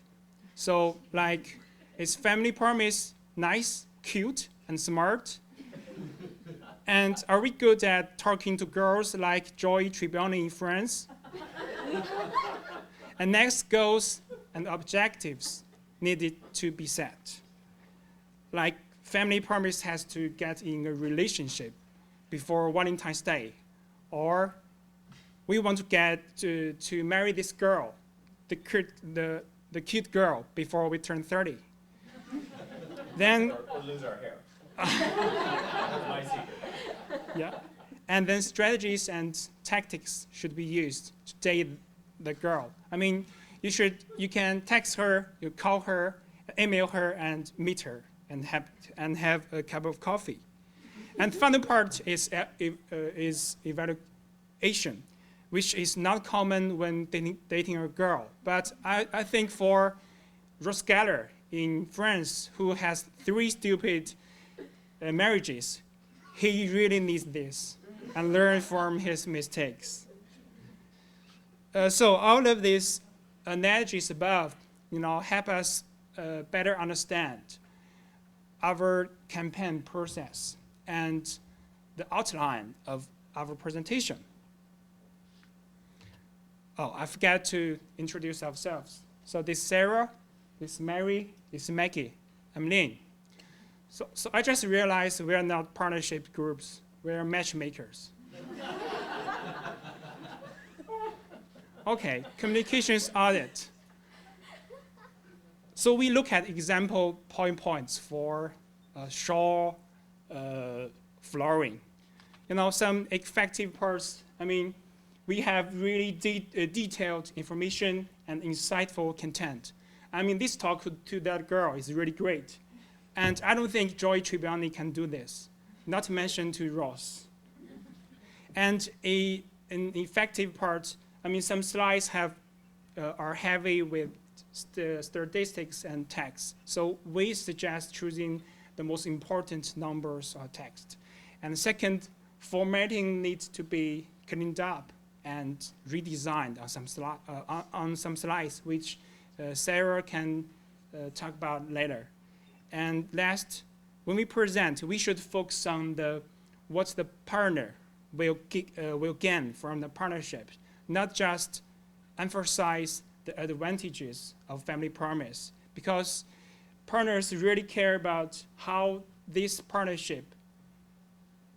So, like, is family promise nice, cute, and smart? And are we good at talking to girls like Joy Tribbiani in France? And next, goals and objectives needed to be set. Like, family promise has to get in a relationship before Valentine's Day. Or we want to get to marry this girl, the cute girl, before we turn 30. Then, or lose our hair. That's my secret. yeah, and then strategies and tactics should be used to date the girl. I mean, you can text her, you call her, email her, and meet her, and have a cup of coffee. And the final part is evaluation, which is not common when dating a girl. But I think for Ross Geller in France, who has 3 stupid marriages, he really needs this and learn from his mistakes. So all of these analogies above, help us better understand our campaign process and the outline of our presentation. Oh, I forgot to introduce ourselves. So this is Sarah, this is Mary, this is Maggie, I'm Lynn. So I just realized we are not partnership groups, we are matchmakers. Okay, communications audit. So we look at example points for shawl flooring. Some effective parts, we have really detailed information and insightful content. This talk to that girl is really great. And I don't think Joy Tribbiani can do this, not to mention to Ross. And an effective part, some slides are heavy with statistics and text. So we suggest choosing the most important numbers or text. And second, formatting needs to be cleaned up and redesigned on some slides, which Sarah can talk about later. And last, when we present, we should focus on what the partner will gain from the partnership, not just emphasize the advantages of family promise, because partners really care about how this partnership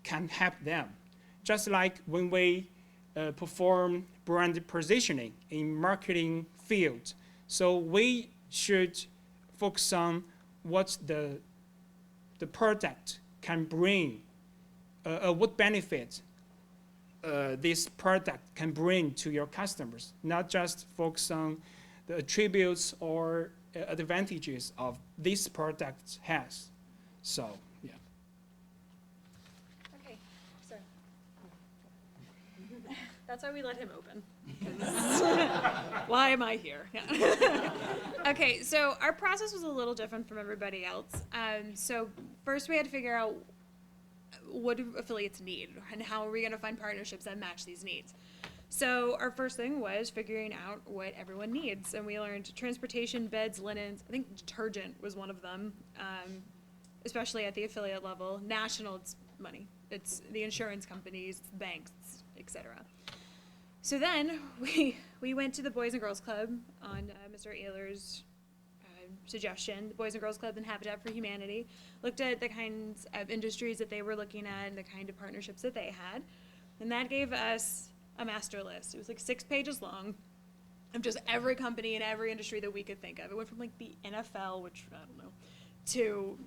can help them. Just like when we perform brand positioning in marketing field. So we should focus on what the product can bring, what benefit this product can bring to your customers, not just focus on the attributes or advantages of this product has. So, yeah. Okay, so that's why we let him open. Why am I here? Okay, so our process was a little different from everybody else. So first we had to figure out what do affiliates need and how are we going to find partnerships that match these needs. So our first thing was figuring out what everyone needs, and we learned transportation, beds, linens. I think detergent was one of them, especially at the affiliate level. National, it's money. It's the insurance companies, banks, etc. So then we went to the Boys and Girls Club on Mr. Ehler's suggestion, the Boys and Girls Club and Habitat for Humanity, looked at the kinds of industries that they were looking at and the kind of partnerships that they had, and that gave us a master list. It was like 6 pages long, of just every company in every industry that we could think of. It went from like the NFL, which I don't know, to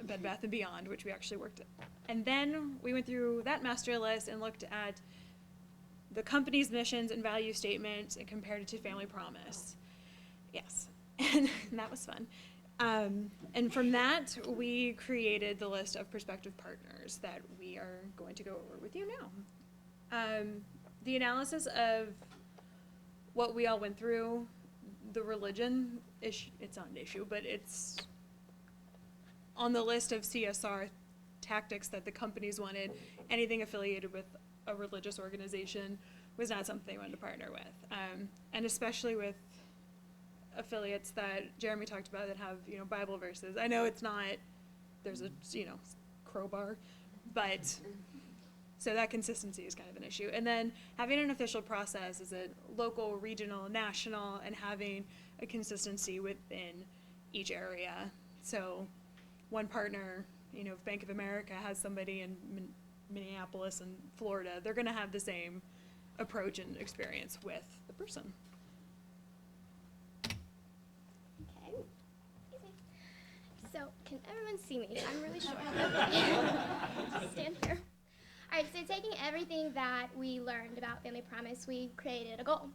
Bed Bath & Beyond, which we actually worked at. And then we went through that master list and looked at the company's missions and value statements and compared it to Family Promise. Yes, and that was fun. And from that, we created the list of prospective partners that we are going to go over with you now. The analysis of what we all went through, the religion issue, it's not an issue, but it's on the list of CSR tactics that the companies wanted. Anything affiliated with a religious organization was not something they wanted to partner with. And especially with affiliates that Jeremy talked about that have, Bible verses. I know it's not, there's a, crowbar, but so that consistency is kind of an issue. And then having an official process is a local, regional, national, and having a consistency within each area. So one partner, if Bank of America has somebody in Minneapolis and Florida, they're going to have the same approach and experience with the person. Okay. So, can everyone see me? I'm really short. Stand here. All right, so taking everything that we learned about Family Promise, we created a goal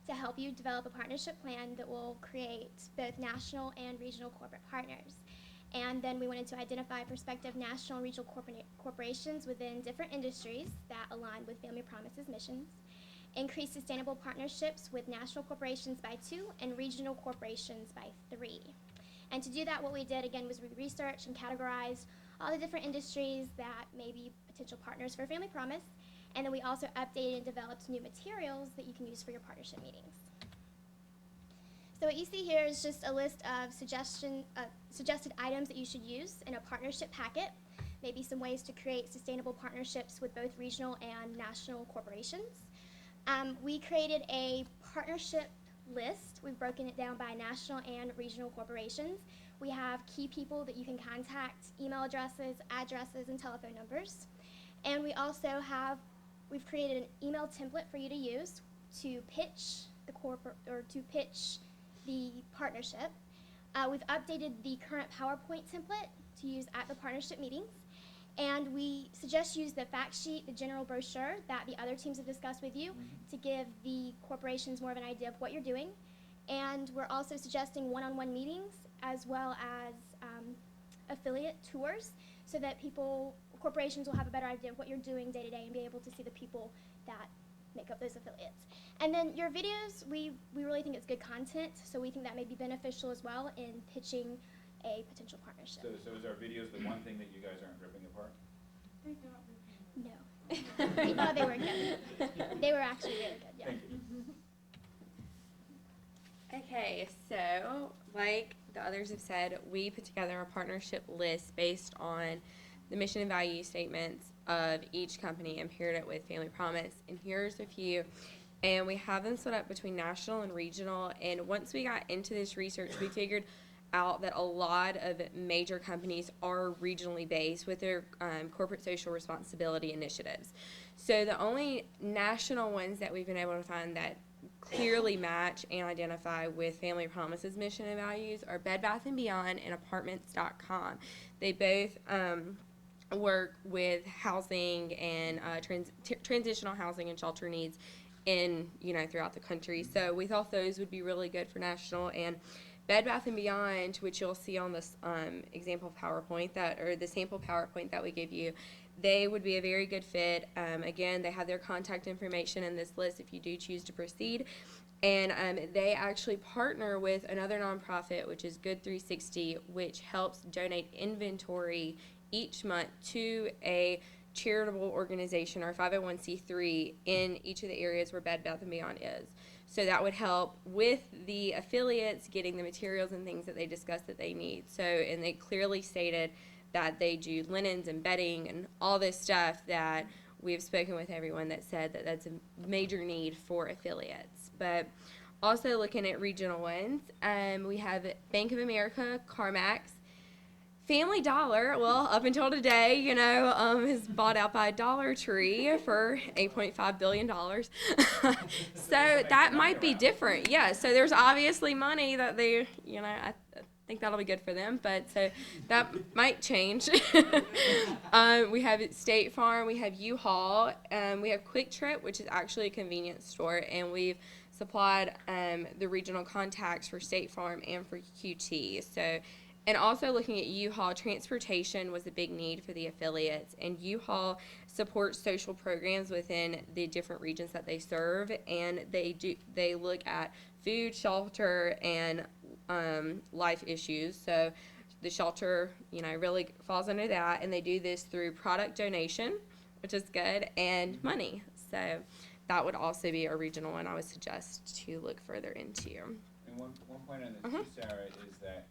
to help you develop a partnership plan that will create both national and regional corporate partners. And then we wanted to identify prospective national and regional corporations within different industries that align with Family Promise's missions, increase sustainable partnerships with national corporations by 2 and regional corporations by 3. And to do that, what we did, again, was we researched and categorized all the different industries that may be potential partners for Family Promise, and then we also updated and developed new materials that you can use for your partnership meetings. So what you see here is just a list of suggested items that you should use in a partnership packet, maybe some ways to create sustainable partnerships with both regional and national corporations. We created a partnership list. We've broken it down by national and regional corporations. We have key people that you can contact, email addresses, and telephone numbers. And we also we've created an email template for you to use to pitch the partnership. We've updated the current PowerPoint template to use at the partnership meetings. And we suggest use the fact sheet, the general brochure that the other teams have discussed with you to give the corporations more of an idea of what you're doing. And we're also suggesting one-on-one meetings as well as affiliate tours so that corporations will have a better idea of what you're doing day to day and be able to see the people that make up those affiliates. And then your videos, we really think it's good content, so we think that may be beneficial as well in pitching a potential partnership. So is our videos the one thing that you guys aren't ripping apart? No. We thought they were good. They were actually really good, yeah. Thank you. Okay, so like the others have said, we put together a partnership list based on the mission and value statements of each company and paired it with Family Promise. And here's a few. And we have them split up between national and regional. And once we got into this research, we figured out that a lot of major companies are regionally based with their corporate social responsibility initiatives. So the only national ones that we've been able to find that clearly match and identify with Family Promise's mission and values are Bed Bath & Beyond and Apartments.com. They both work with housing and transitional housing and shelter needs throughout the country. So we thought those would be really good for national. And Bed Bath & Beyond, which you'll see on this example PowerPoint the sample PowerPoint that we give you, they would be a very good fit. Again, they have their contact information in this list if you do choose to proceed. And they actually partner with another nonprofit, which is Good 360, which helps donate inventory each month to a charitable organization or 501c3 in each of the areas where Bed Bath & Beyond is. So that would help with the affiliates getting the materials and things that they discussed that they need. So, and they clearly stated that they do linens and bedding and all this stuff that we've spoken with everyone that said that that's a major need for affiliates. But also looking at regional ones, we have Bank of America, CarMax, Family Dollar, well, up until today, you know, is bought out by Dollar Tree for $8.5 billion. So that might be different. Yeah, so there's obviously money that they, you know, I think that'll be good for them, but so that might change. We have State Farm, we have U-Haul, we have Quick Trip, which is actually a convenience store, and we've supplied the regional contacts for State Farm and for QT. So, and also looking at U-Haul, transportation was a big need for the affiliates, and U-Haul supports social programs within the different regions that they serve, and they look at food, shelter, and life issues. So the shelter, you know, really falls under that, and they do this through product donation, which is good, and money. So that would also be a regional one I would suggest to look further into. And one point on this too, Sarah, is that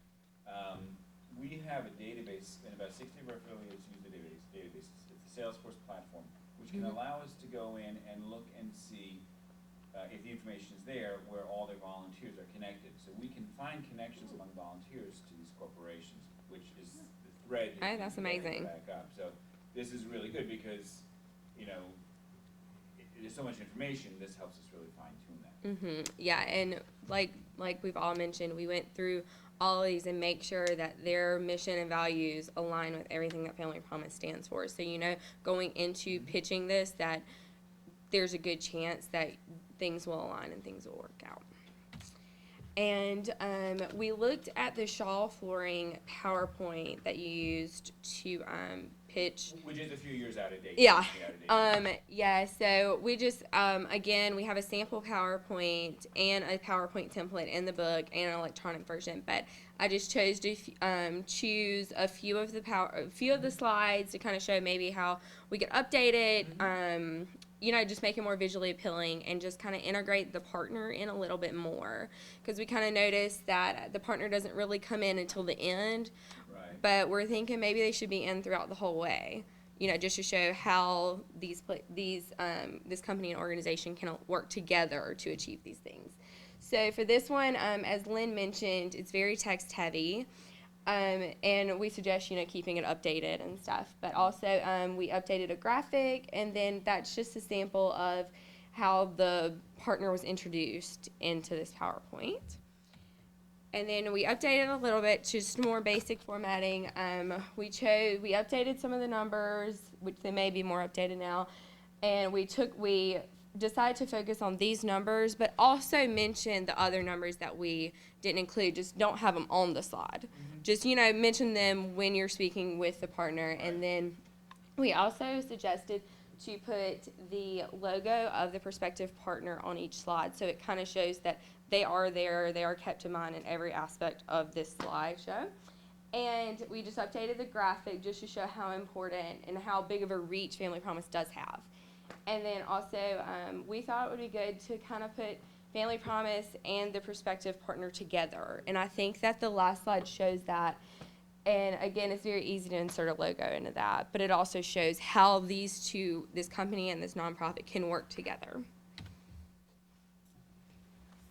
we have a database, and about 60 of our affiliates use the database. It's a Salesforce platform, which can allow us to go in and look and see if the information is there, where all their volunteers are connected. So we can find connections among volunteers to these corporations, which is the thread. Oh, that's amazing. Back up. So this is really good because, you know, there's so much information. This helps us really fine tune that. Yeah, and like we've all mentioned, we went through all of these and make sure that their mission and values align with everything that Family Promise stands for. So, you know, going into pitching this, that there's a good chance that things will align and things will work out. And we looked at the Shaw Flooring PowerPoint that you used to pitch. Which is a few years out of date. Yeah. Yeah, so we just, again, we have a sample PowerPoint and a PowerPoint template in the book and an electronic version, but I just chose to choose a few of the slides to kind of show maybe how we could update it, you know, just make it more visually appealing and just kind of integrate the partner in a little bit more. Because we kind of noticed that the partner doesn't really come in until the end, but we're thinking maybe they should be in throughout the whole way. You know, just to show how this company and organization can work together to achieve these things. So for this one, as Lynn mentioned, it's very text heavy. And we suggest, you know, keeping it updated and stuff. But also, we updated a graphic, and then that's just a sample of how the partner was introduced into this PowerPoint. And then we updated a little bit, just more basic formatting. We updated some of the numbers, which they may be more updated now. And we decided to focus on these numbers, but also mention the other numbers that we didn't include. Just don't have them on the slide. Just, you know, mention them when you're speaking with the partner. And then we also suggested to put the logo of the prospective partner on each slide, so it kind of shows that they are there, they are kept in mind in every aspect of this slideshow. And we just updated the graphic just to show how important and how big of a reach Family Promise does have. And then also, we thought it would be good to kind of put Family Promise and the prospective partner together. And I think that the last slide shows that. And again, it's very easy to insert a logo into that, but it also shows how these two, this company and this nonprofit, can work together.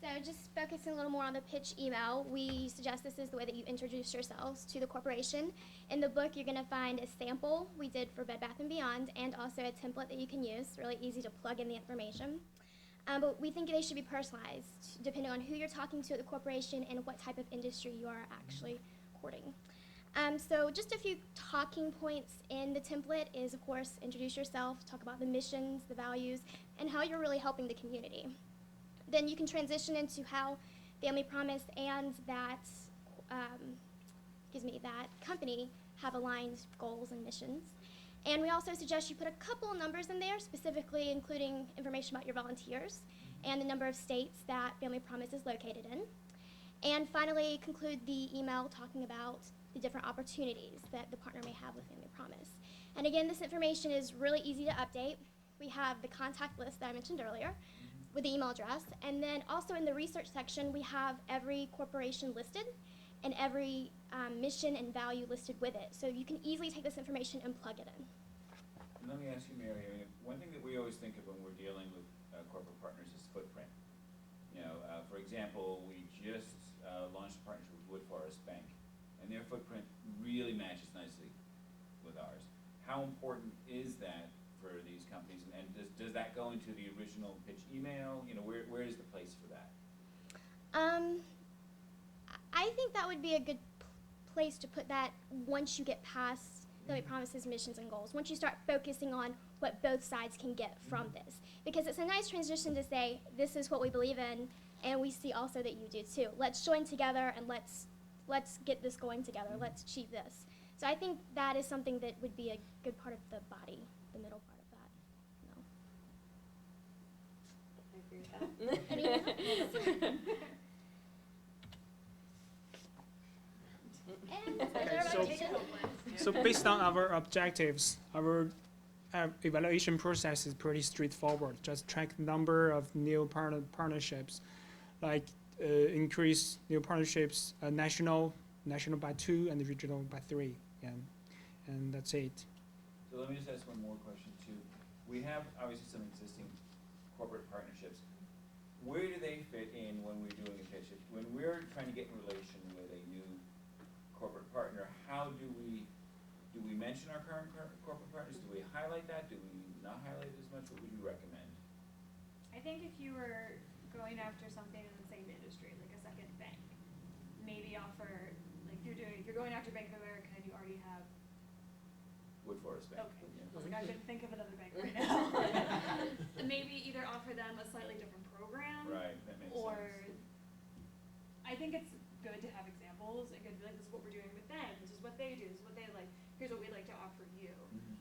So just focusing a little more on the pitch email, we suggest this is the way that you introduce yourselves to the corporation. In the book, you're going to find a sample we did for Bed Bath & Beyond and also a template that you can use, really easy to plug in the information. But we think they should be personalized depending on who you're talking to at the corporation and what type of industry you are actually courting. So just a few talking points in the template is, of course, introduce yourself, talk about the missions, the values, and how you're really helping the community. Then you can transition into how Family Promise and that company have aligned goals and missions. And we also suggest you put a couple of numbers in there, specifically including information about your volunteers and the number of states that Family Promise is located in. And finally, conclude the email talking about the different opportunities that the partner may have with Family Promise. And again, this information is really easy to update. We have the contact list that I mentioned earlier with the email address. And then also in the research section, we have every corporation listed and every mission and value listed with it. So you can easily take this information and plug it in. And let me ask you, Mary, I mean, one thing that we always think of when we're dealing with corporate partners is footprint. You know, for example, we just launched a partnership with Wood Forest Bank, and their footprint really really matches nicely with ours. How important is that for these companies, and does that go into the original pitch email? You know, where is the place for that? I think that would be a good place to put that once you get past the promises, missions, and goals. Once you start focusing on what both sides can get from this, because it's a nice transition to say this is what we believe in, and we see also that you do too. Let's join together and let's get this going together. Let's achieve this. So I think that is something that would be a good part of the body, the middle part of that. No. I agree with that. Anything else? And So based on our objectives, our evaluation process is pretty straightforward. Just track the number of new partnerships, like increase new partnerships, national by 2 and regional by 3. Yeah, and that's it. So let me just ask one more question too. We have obviously some existing corporate partnerships. Where do they fit in when we're doing a pitch? When we're trying to get in relation with a new corporate partner, how do we mention our current corporate partners? Do we highlight that? Do we not highlight it as much? What would you recommend? I think if you were going after something in the same industry, like a second bank, maybe offer, like if you're going after Bank of America and you already have. Wood Forest Bank. Okay. Yeah. I was like, I couldn't think of another bank right now. Maybe either offer them a slightly different program. Right, that makes or sense. I think it's good to have examples and good to be like, this is what we're doing with them, this is what they do, this is what they like, here's what we'd like to offer you. Mhm.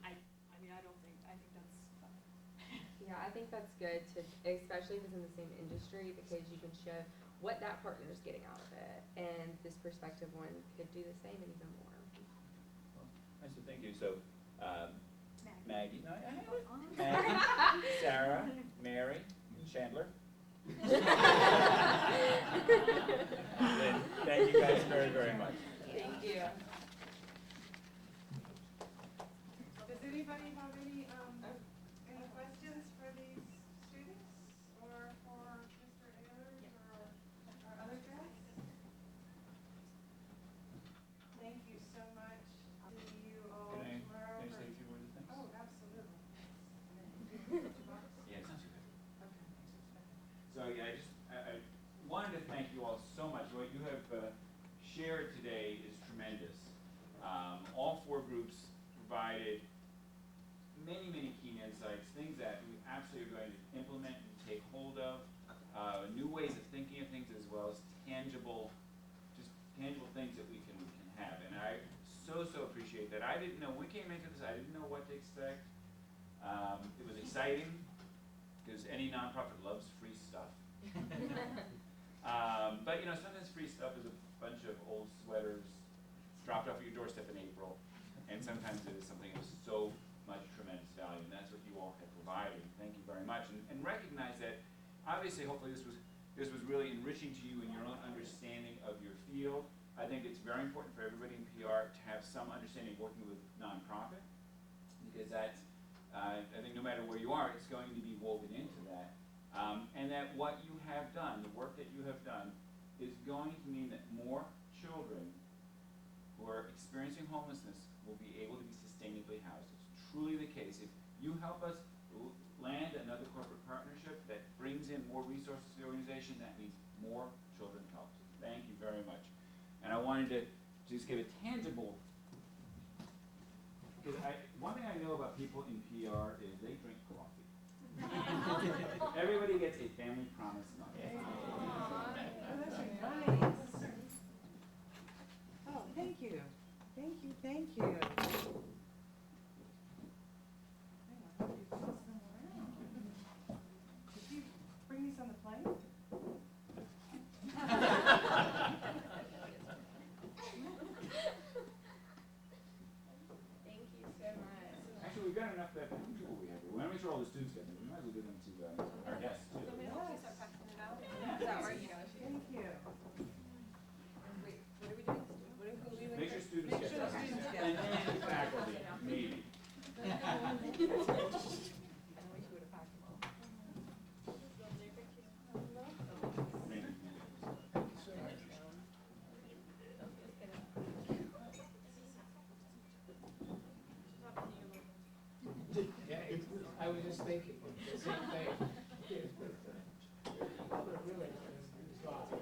I think that's fun. Yeah, I think that's good to, especially if it's in the same industry, because you can show what that partner is getting out of it, and this prospective one could do the same and even more. Nice, so thank you. So, Maggie, no, I have it. Oh. Maggie, Sarah, Mary, Chandler. Lynn, thank you guys very, very much. Thank you. Does anybody have any questions for these students or for Mr. Ayers or our other guests? Thank you so much. See you all Can tomorrow. I say a few words of thanks? Oh, absolutely. Yeah, it's not too bad. Okay. So yeah, I wanted to thank you all so much. What you have shared today is tremendous. All 4 groups provided many, many key insights, things that we absolutely are going to implement and take hold of, new ways of thinking of things, as well as tangible things that we can have. And I so appreciate that. I didn't know, we came into this, I didn't know what to expect. It was exciting, because any nonprofit loves free stuff. But you know, sometimes free stuff is a bunch of old sweaters dropped off at your doorstep in April, and sometimes it is something of so much tremendous value, and that's what you all have provided. Thank you very much, and recognize that obviously, hopefully, this was really enriching to you in your own understanding of your field. I think it's very important for everybody in PR to have some understanding of working with nonprofit, because that's I think no matter where you are, it's going to be woven into that. And that what you have done, the work that you have done, is going to mean that more children who are experiencing homelessness will be able to be sustainably housed. It's truly the case. If you help us land another corporate partnership that brings in more resources to the organization, that means more children helped. Thank you very much. And I wanted to just give a tangible, because one thing I know about people in PR is they drink coffee. Everybody gets a family promise mug. Oh, that's nice. Oh, thank you. Thank you, thank you. Hang on, how do you pass them around? Did you bring these on the plane? Thank you so much. Actually, we've got enough that people we have here. We want to make sure all the students get them. We might as well give them to our guests too. Yes. Thank you. Make sure students Make get sure them. the students get And them. then faculty, maybe. was just thinking the same thing. Other really nice thoughts.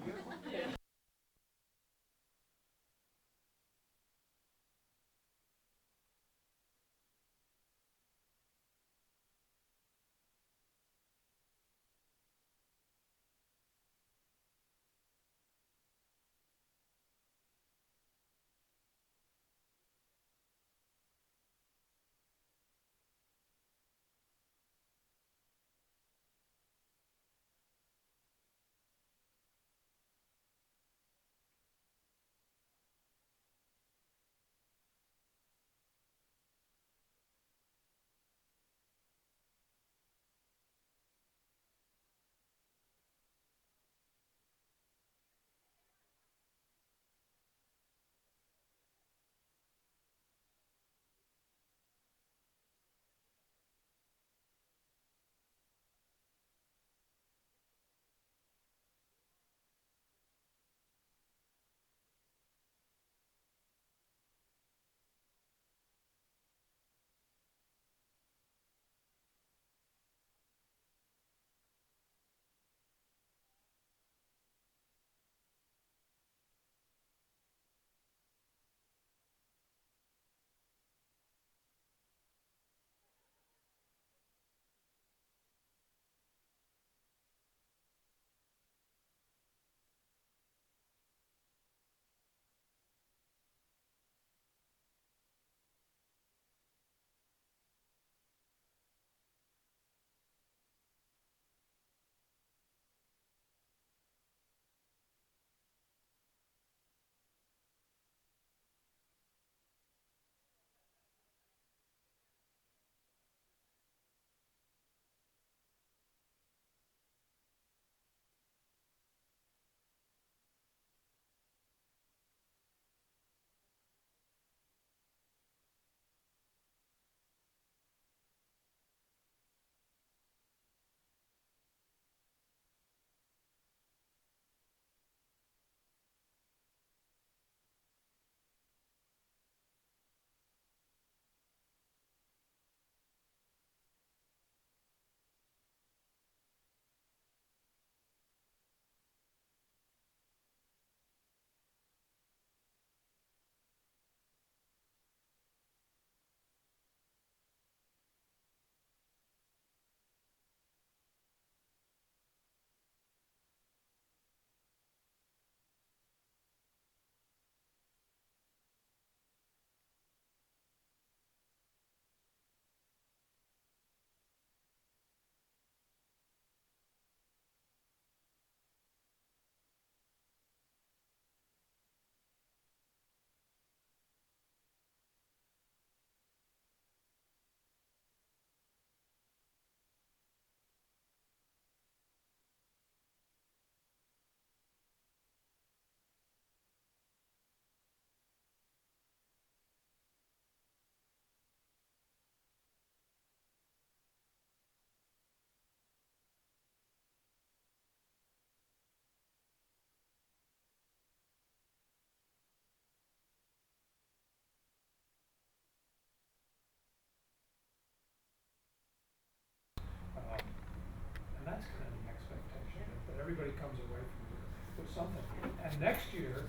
And that's kind of the expectation, that everybody comes away from here with something. And next year,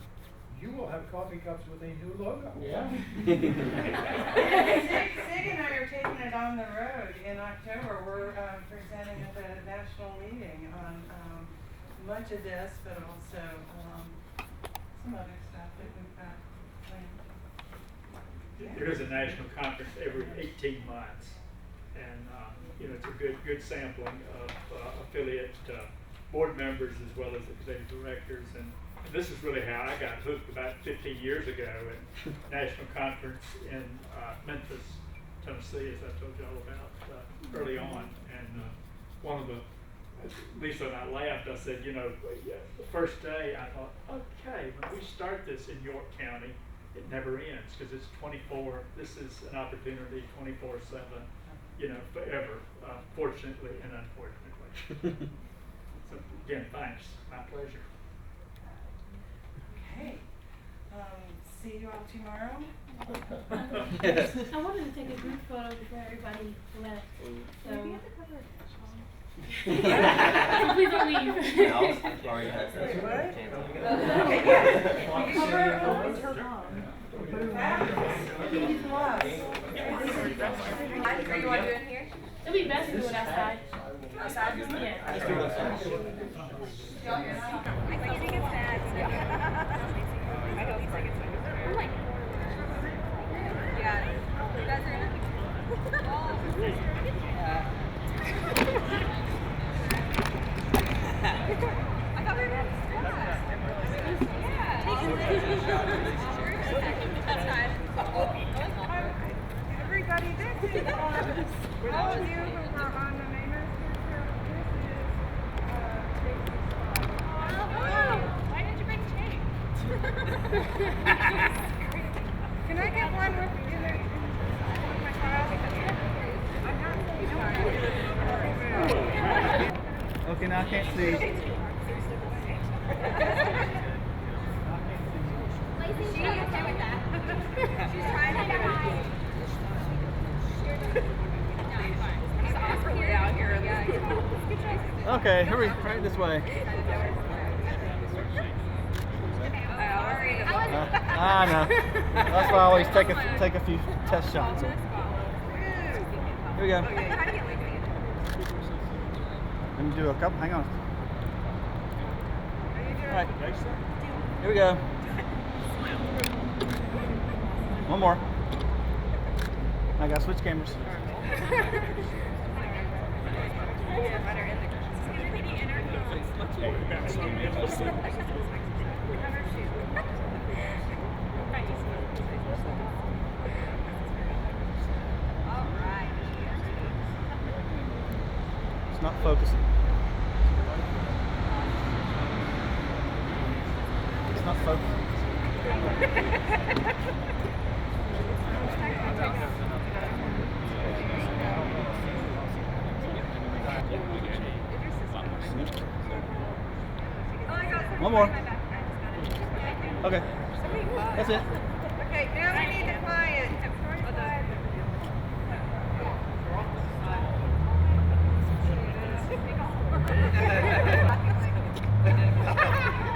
you will have coffee cups with a new logo. Yeah. Sig and I are taking it on the road in October. We're presenting at the national meeting on much of this, but also some other stuff that we've got planned. There is a national conference every 18 months, and it's a good sampling of affiliate board members as well as executive directors, and this is really how I got hooked about 15 years ago at national conference in Memphis, Tennessee, as I told you all about early on. And one of the, Lisa and I laughed. I said, the first day I thought, okay, when we start this in York County, it never ends because it's 24. This is an opportunity 24/7, forever, fortunately and unfortunately. So again, thanks. My pleasure. Okay. See you all tomorrow. I wanted to take a group photo before everybody left. So please don't leave. Are you want to do it here? It'd be best to do it outside. Outside? Yeah. Let's do it outside. I think it's bad. I don't think it's bad. Yeah. You guys are in it? I thought we were going to everybody, this is all of you who are on the main why didn't you bring change? Can I get one with my child? Okay, now I can't see. Lacey's okay with that. She's trying to get He's awkwardly out here. Okay, hurry, right this way. I know. That's why I always take a few test shots. Here we go. Let me do a couple. Hang on. All right. Here we go. One more. I gotta switch cameras. It's not focusing. It's not focusing. One more. Okay. That's it. Okay, now we need the client.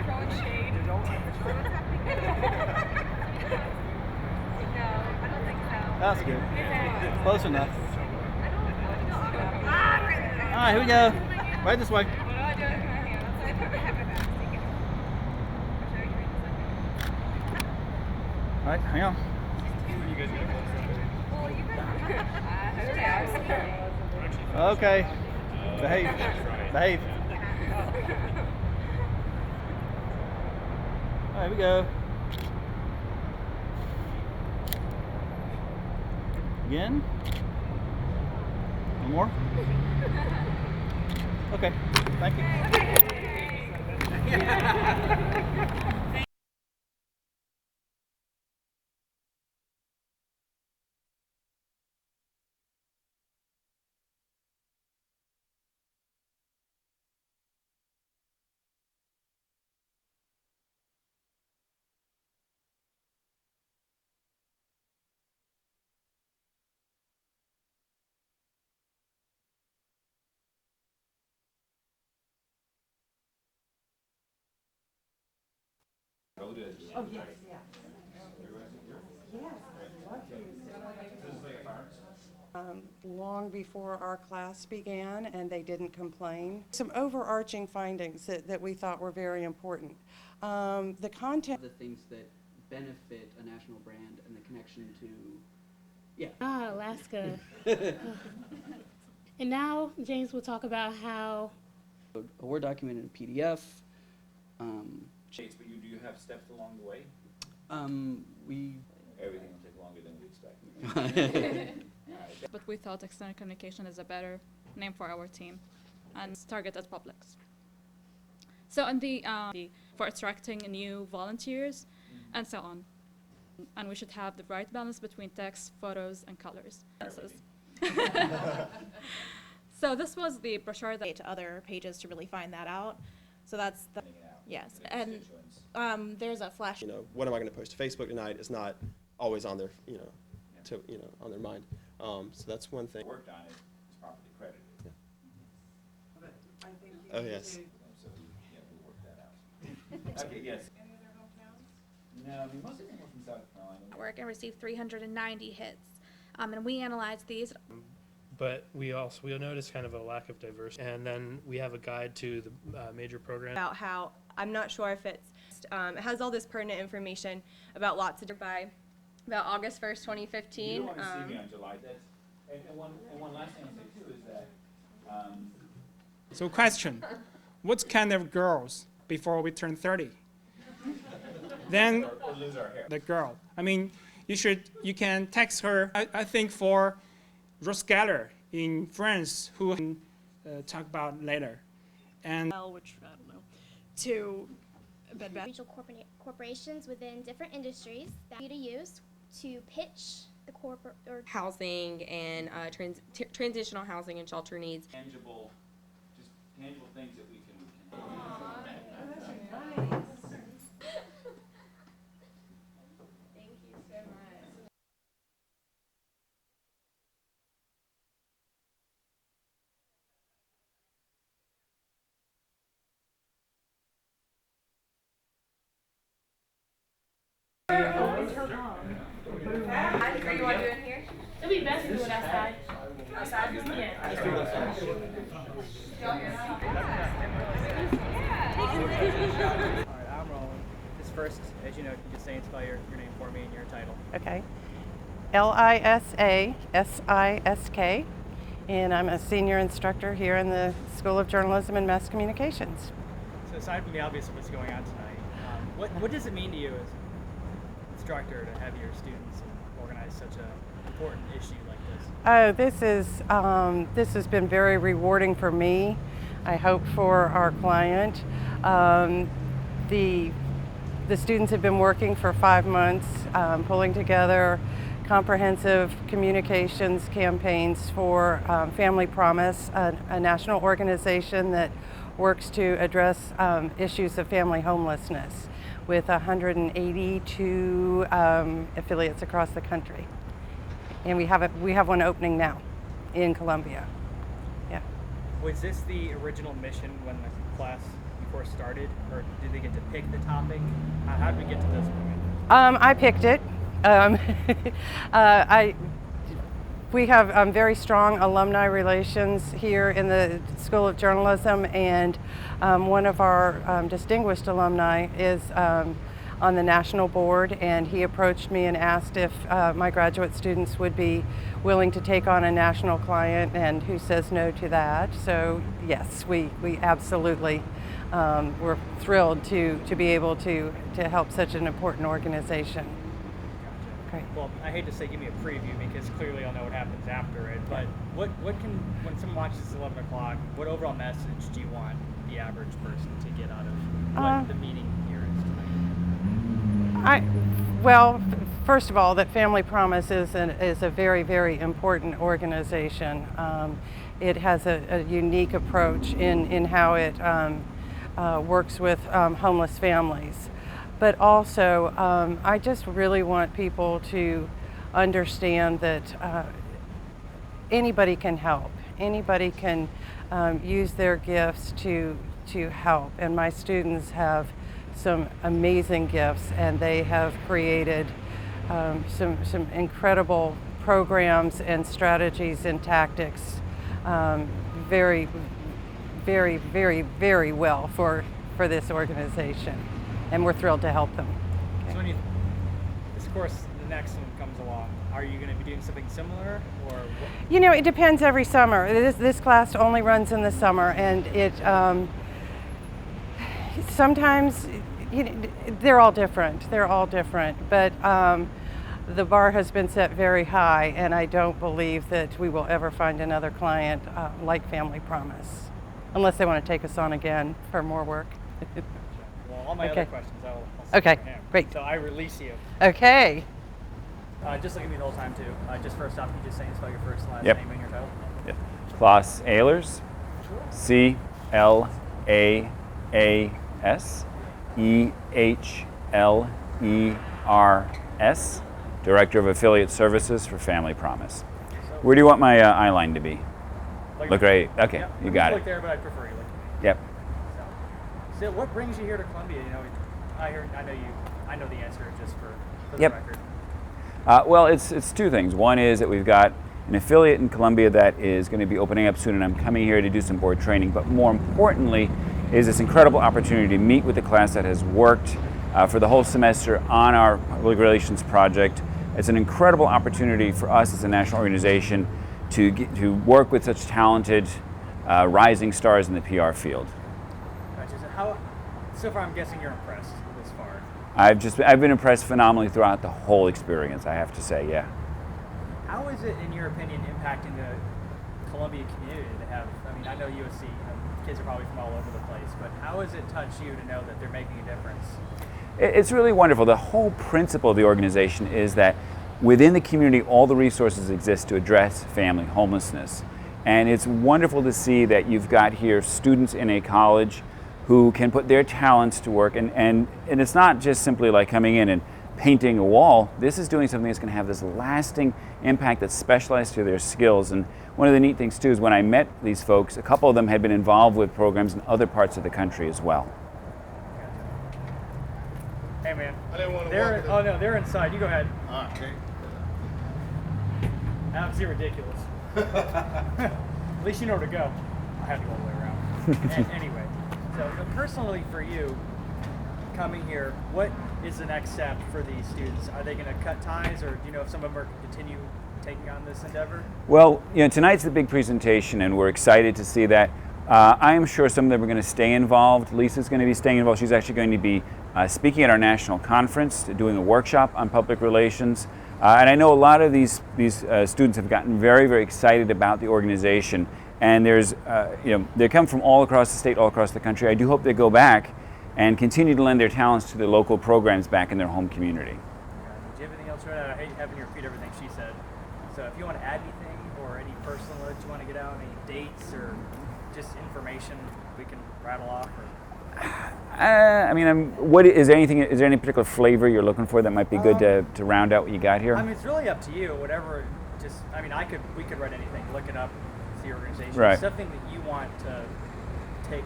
Throwing shade. No, I don't think so. That's good. Close enough. All right, here we go. Right this way. All right, hang on. Okay. Behave. Behave. All right, here we go. Again. One more. Okay. Thank you. Oh, yes, yeah. Yes, I'd love to. Long before our class began, and they didn't complain. Some overarching findings that we thought were very important. The content. The things that benefit a national brand and the connection to, yeah. Ah, Alaska. And now James will talk about how A Word document in a PDF. Shades, but you do have steps along the way? We. Everything will take longer than we expect. But we thought external communication is a better name for our team and target at Publix. So in for attracting new volunteers and so on. And we should have the right balance between text, photos, and colors. So this was the brochure that to other pages to really find that out. So that's the Yes, and constituents. there's a flash. You know, what am I going to post to Facebook tonight is not always on their, on their mind. So that's one thing. Worked on it is properly credited. Oh, yes. So, yeah, we'll work that out. Okay, yes. Any other hometowns? No, I mean, most of them were from South Carolina. Work and received 390 hits. And we analyzed these. But we'll notice kind of a lack of diversity. And then we have a guide to the major programs. About how, I'm not sure if it's, it has all this pertinent information about lots of, by about August 1st, 2015. You don't want to see me on July 5th. And one last thing I'll say too is that, So question, what kind of girls before we turn 30? Then or lose our hair. the girl. I mean, you can text her. I think for Rose Geller in France, who we can talk about later. And Which, I don't know, to Bed Bath. Regional corporations within different industries that you to use to pitch the corporate or Housing and transitional housing and shelter needs. Tangible things that we can. Thank you so much. Are you want to do it here? It'd be best to do it outside. Outside? Yeah. Alright, I'm rolling. Just first, as you know, can you just say and spell your name for me and your title? Okay. Lisassisk, and I'm a senior instructor here in the School of Journalism and Mass Communications. So aside from the obvious of what's going on tonight, what does it mean to you as an instructor to have your students organize such an important issue like this? Oh, this has been very rewarding for me. I hope for our client. The students have been working for 5 months, pulling together comprehensive communications campaigns for Family Promise, a national organization that works to address issues of family homelessness with 182 affiliates across the country. And we have one opening now in Columbia. Yeah. Was this the original mission when the class before started, or did they get to pick the topic? How did we get to this point? I picked it. We have very strong alumni relations here in the School of Journalism, and one of our distinguished alumni is on the national board, and he approached me and asked if my graduate students would be willing to take on a national client, and who says no to that? So yes, we absolutely we're thrilled to be able to help such an important organization. Great. Well, I hate to say give me a preview because clearly I'll know what happens after it, but when someone watches 11 o'clock, what overall message do you want the average person to get out of what the meeting here is tonight? Well, first of all, that Family Promise is a very, very important organization. It has a unique approach in how it works with homeless families. But also, I just really want people to understand that anybody can help. Anybody can use their gifts to help. And my students have some amazing gifts, and they have created some incredible programs and strategies and tactics very, very, very, very well for this organization. And we're thrilled to help them. Okay. So when this course, the next one comes along, are you going to be doing something similar, or what? You know, it depends every summer. This class only runs in the summer, and it sometimes they're all different. They're all different, but the bar has been set very high, and I don't believe that we will ever find another client like Family Promise, unless they want to take us on again for more work. Well, all my other questions, I'll Okay, from him. great. So I release you. Okay. Just look at me the whole time, too. Just first off, can you just say and spell your first and last Yep. name and your title? Yep. Klaus Ehlers, C-L-A-A-S, E-H-L-E-R-S, Director of Affiliate Services for Family Promise. Where do you want my eye line to be? Look right. Okay, Yeah, you got it. Look there, but I prefer you look. Yep. So what brings you here to Columbia? You know, I know the answer just for the Yep. record. Well, it's two things. One is that we've got an affiliate in Columbia that is going to be opening up soon, and I'm coming here to do some board training. But more importantly, is this incredible opportunity to meet with the class that has worked for the whole semester on our public relations project. It's an incredible opportunity for us as a national organization to work with such talented rising stars in the PR field. Gotcha. So far I'm guessing you're impressed this far. I've been impressed phenomenally throughout the whole experience, I have to say, yeah. How is it, in your opinion, impacting the Columbia community to have, I mean, I know USC, kids are probably from all over the place, but how has it touched you to know that they're making a difference? It's really wonderful. The whole principle of the organization is that within the community, all the resources exist to address family homelessness. And it's wonderful to see that you've got here students in a college who can put their talents to work. And it's not just simply like coming in and painting a wall. This is doing something that's going to have this lasting impact that's specialized to their skills. And one of the neat things too is when I met these folks, a couple of them had been involved with programs in other parts of the country as well. Hey man. I didn't want to they're, walk it oh no, they're inside. You go ahead. Okay. Obviously ridiculous. At least you know where to go. I had to go all the way around. Anyway, so personally for you, coming here, what is the next step for these students? Are they going to cut ties, or do you know if some of them are going to continue taking on this endeavor? Well, tonight's the big presentation, and we're excited to see that. I am sure some of them are going to stay involved. Lisa's going to be staying involved. She's actually going to be speaking at our national conference, doing a workshop on public relations. And I know a lot of these students have gotten very, very excited about the organization. And they come from all across the state, all across the country. I do hope they go back and continue to lend their talents to their local programs back in their home community. Do you have anything else? I hate having you repeat everything she said. So if you want to add anything or any personal that you want to get out, any dates or just information we can rattle off? I mean, is there any particular flavor you're looking for that might be good to round out what you got here? I mean, it's really up to you. Whatever. Just, I mean, we could write anything. Look it up. See the organization. Right. Something that you want to take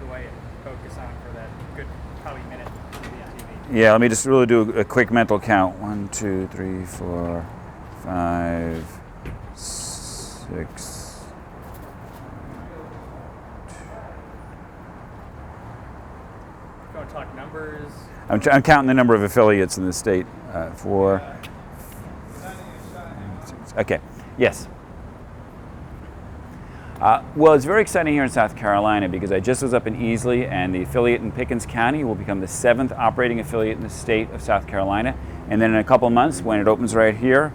away and focus on for that good probably minute to be on TV. Yeah. Let me just really do a quick mental count. 1, 2, 3, 4, 5, 6. Going to talk numbers. I'm counting the number of affiliates in the state. 4. Okay. Yes. Well, it's very exciting here in South Carolina because I just was up in Easley, and the affiliate in Pickens County will become the 7th operating affiliate in the state of South Carolina. And then in a couple of months, when it opens right here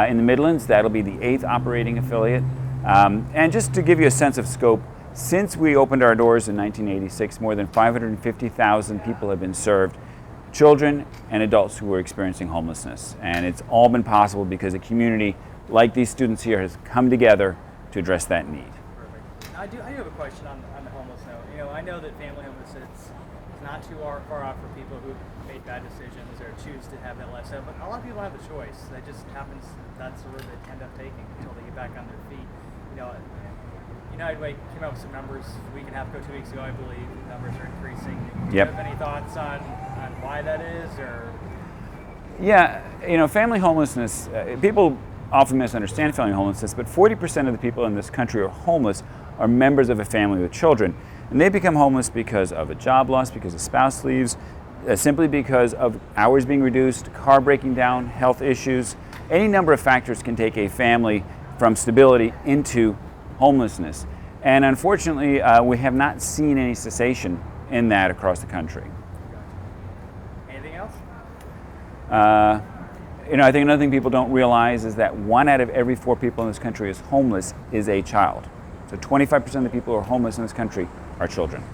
in the Midlands, that'll be the 8th operating affiliate. And just to give you a sense of scope, since we opened our doors in 1986, more than 550,000 people have been served, children and adults who were experiencing homelessness. And it's all been possible because a community like these students here has come together to address that need. Perfect. I do have a question on the homeless note. I know that family homelessness is not too far off for people who made bad decisions or choose to have that lifestyle, but a lot of people have a choice. That just happens, that's the road they end up taking until they get back on their feet. United Way came up with some numbers a week and a half ago, 2 weeks ago, I believe. Numbers are increasing. Do you have any thoughts on why that is, or? Yeah, family homelessness, people often misunderstand family homelessness, but 40% of the people in this country who are homeless are members of a family with children. And they become homeless because of a job loss, because a spouse leaves, simply because of hours being reduced, car breaking down, health issues. Any number of factors can take a family from stability into homelessness. And unfortunately, we have not seen any cessation in that across the country. Anything else? I think another thing people don't realize is that 1 out of every 4 people in this country is homeless is a child. So 25% of the people who are homeless in this country are children.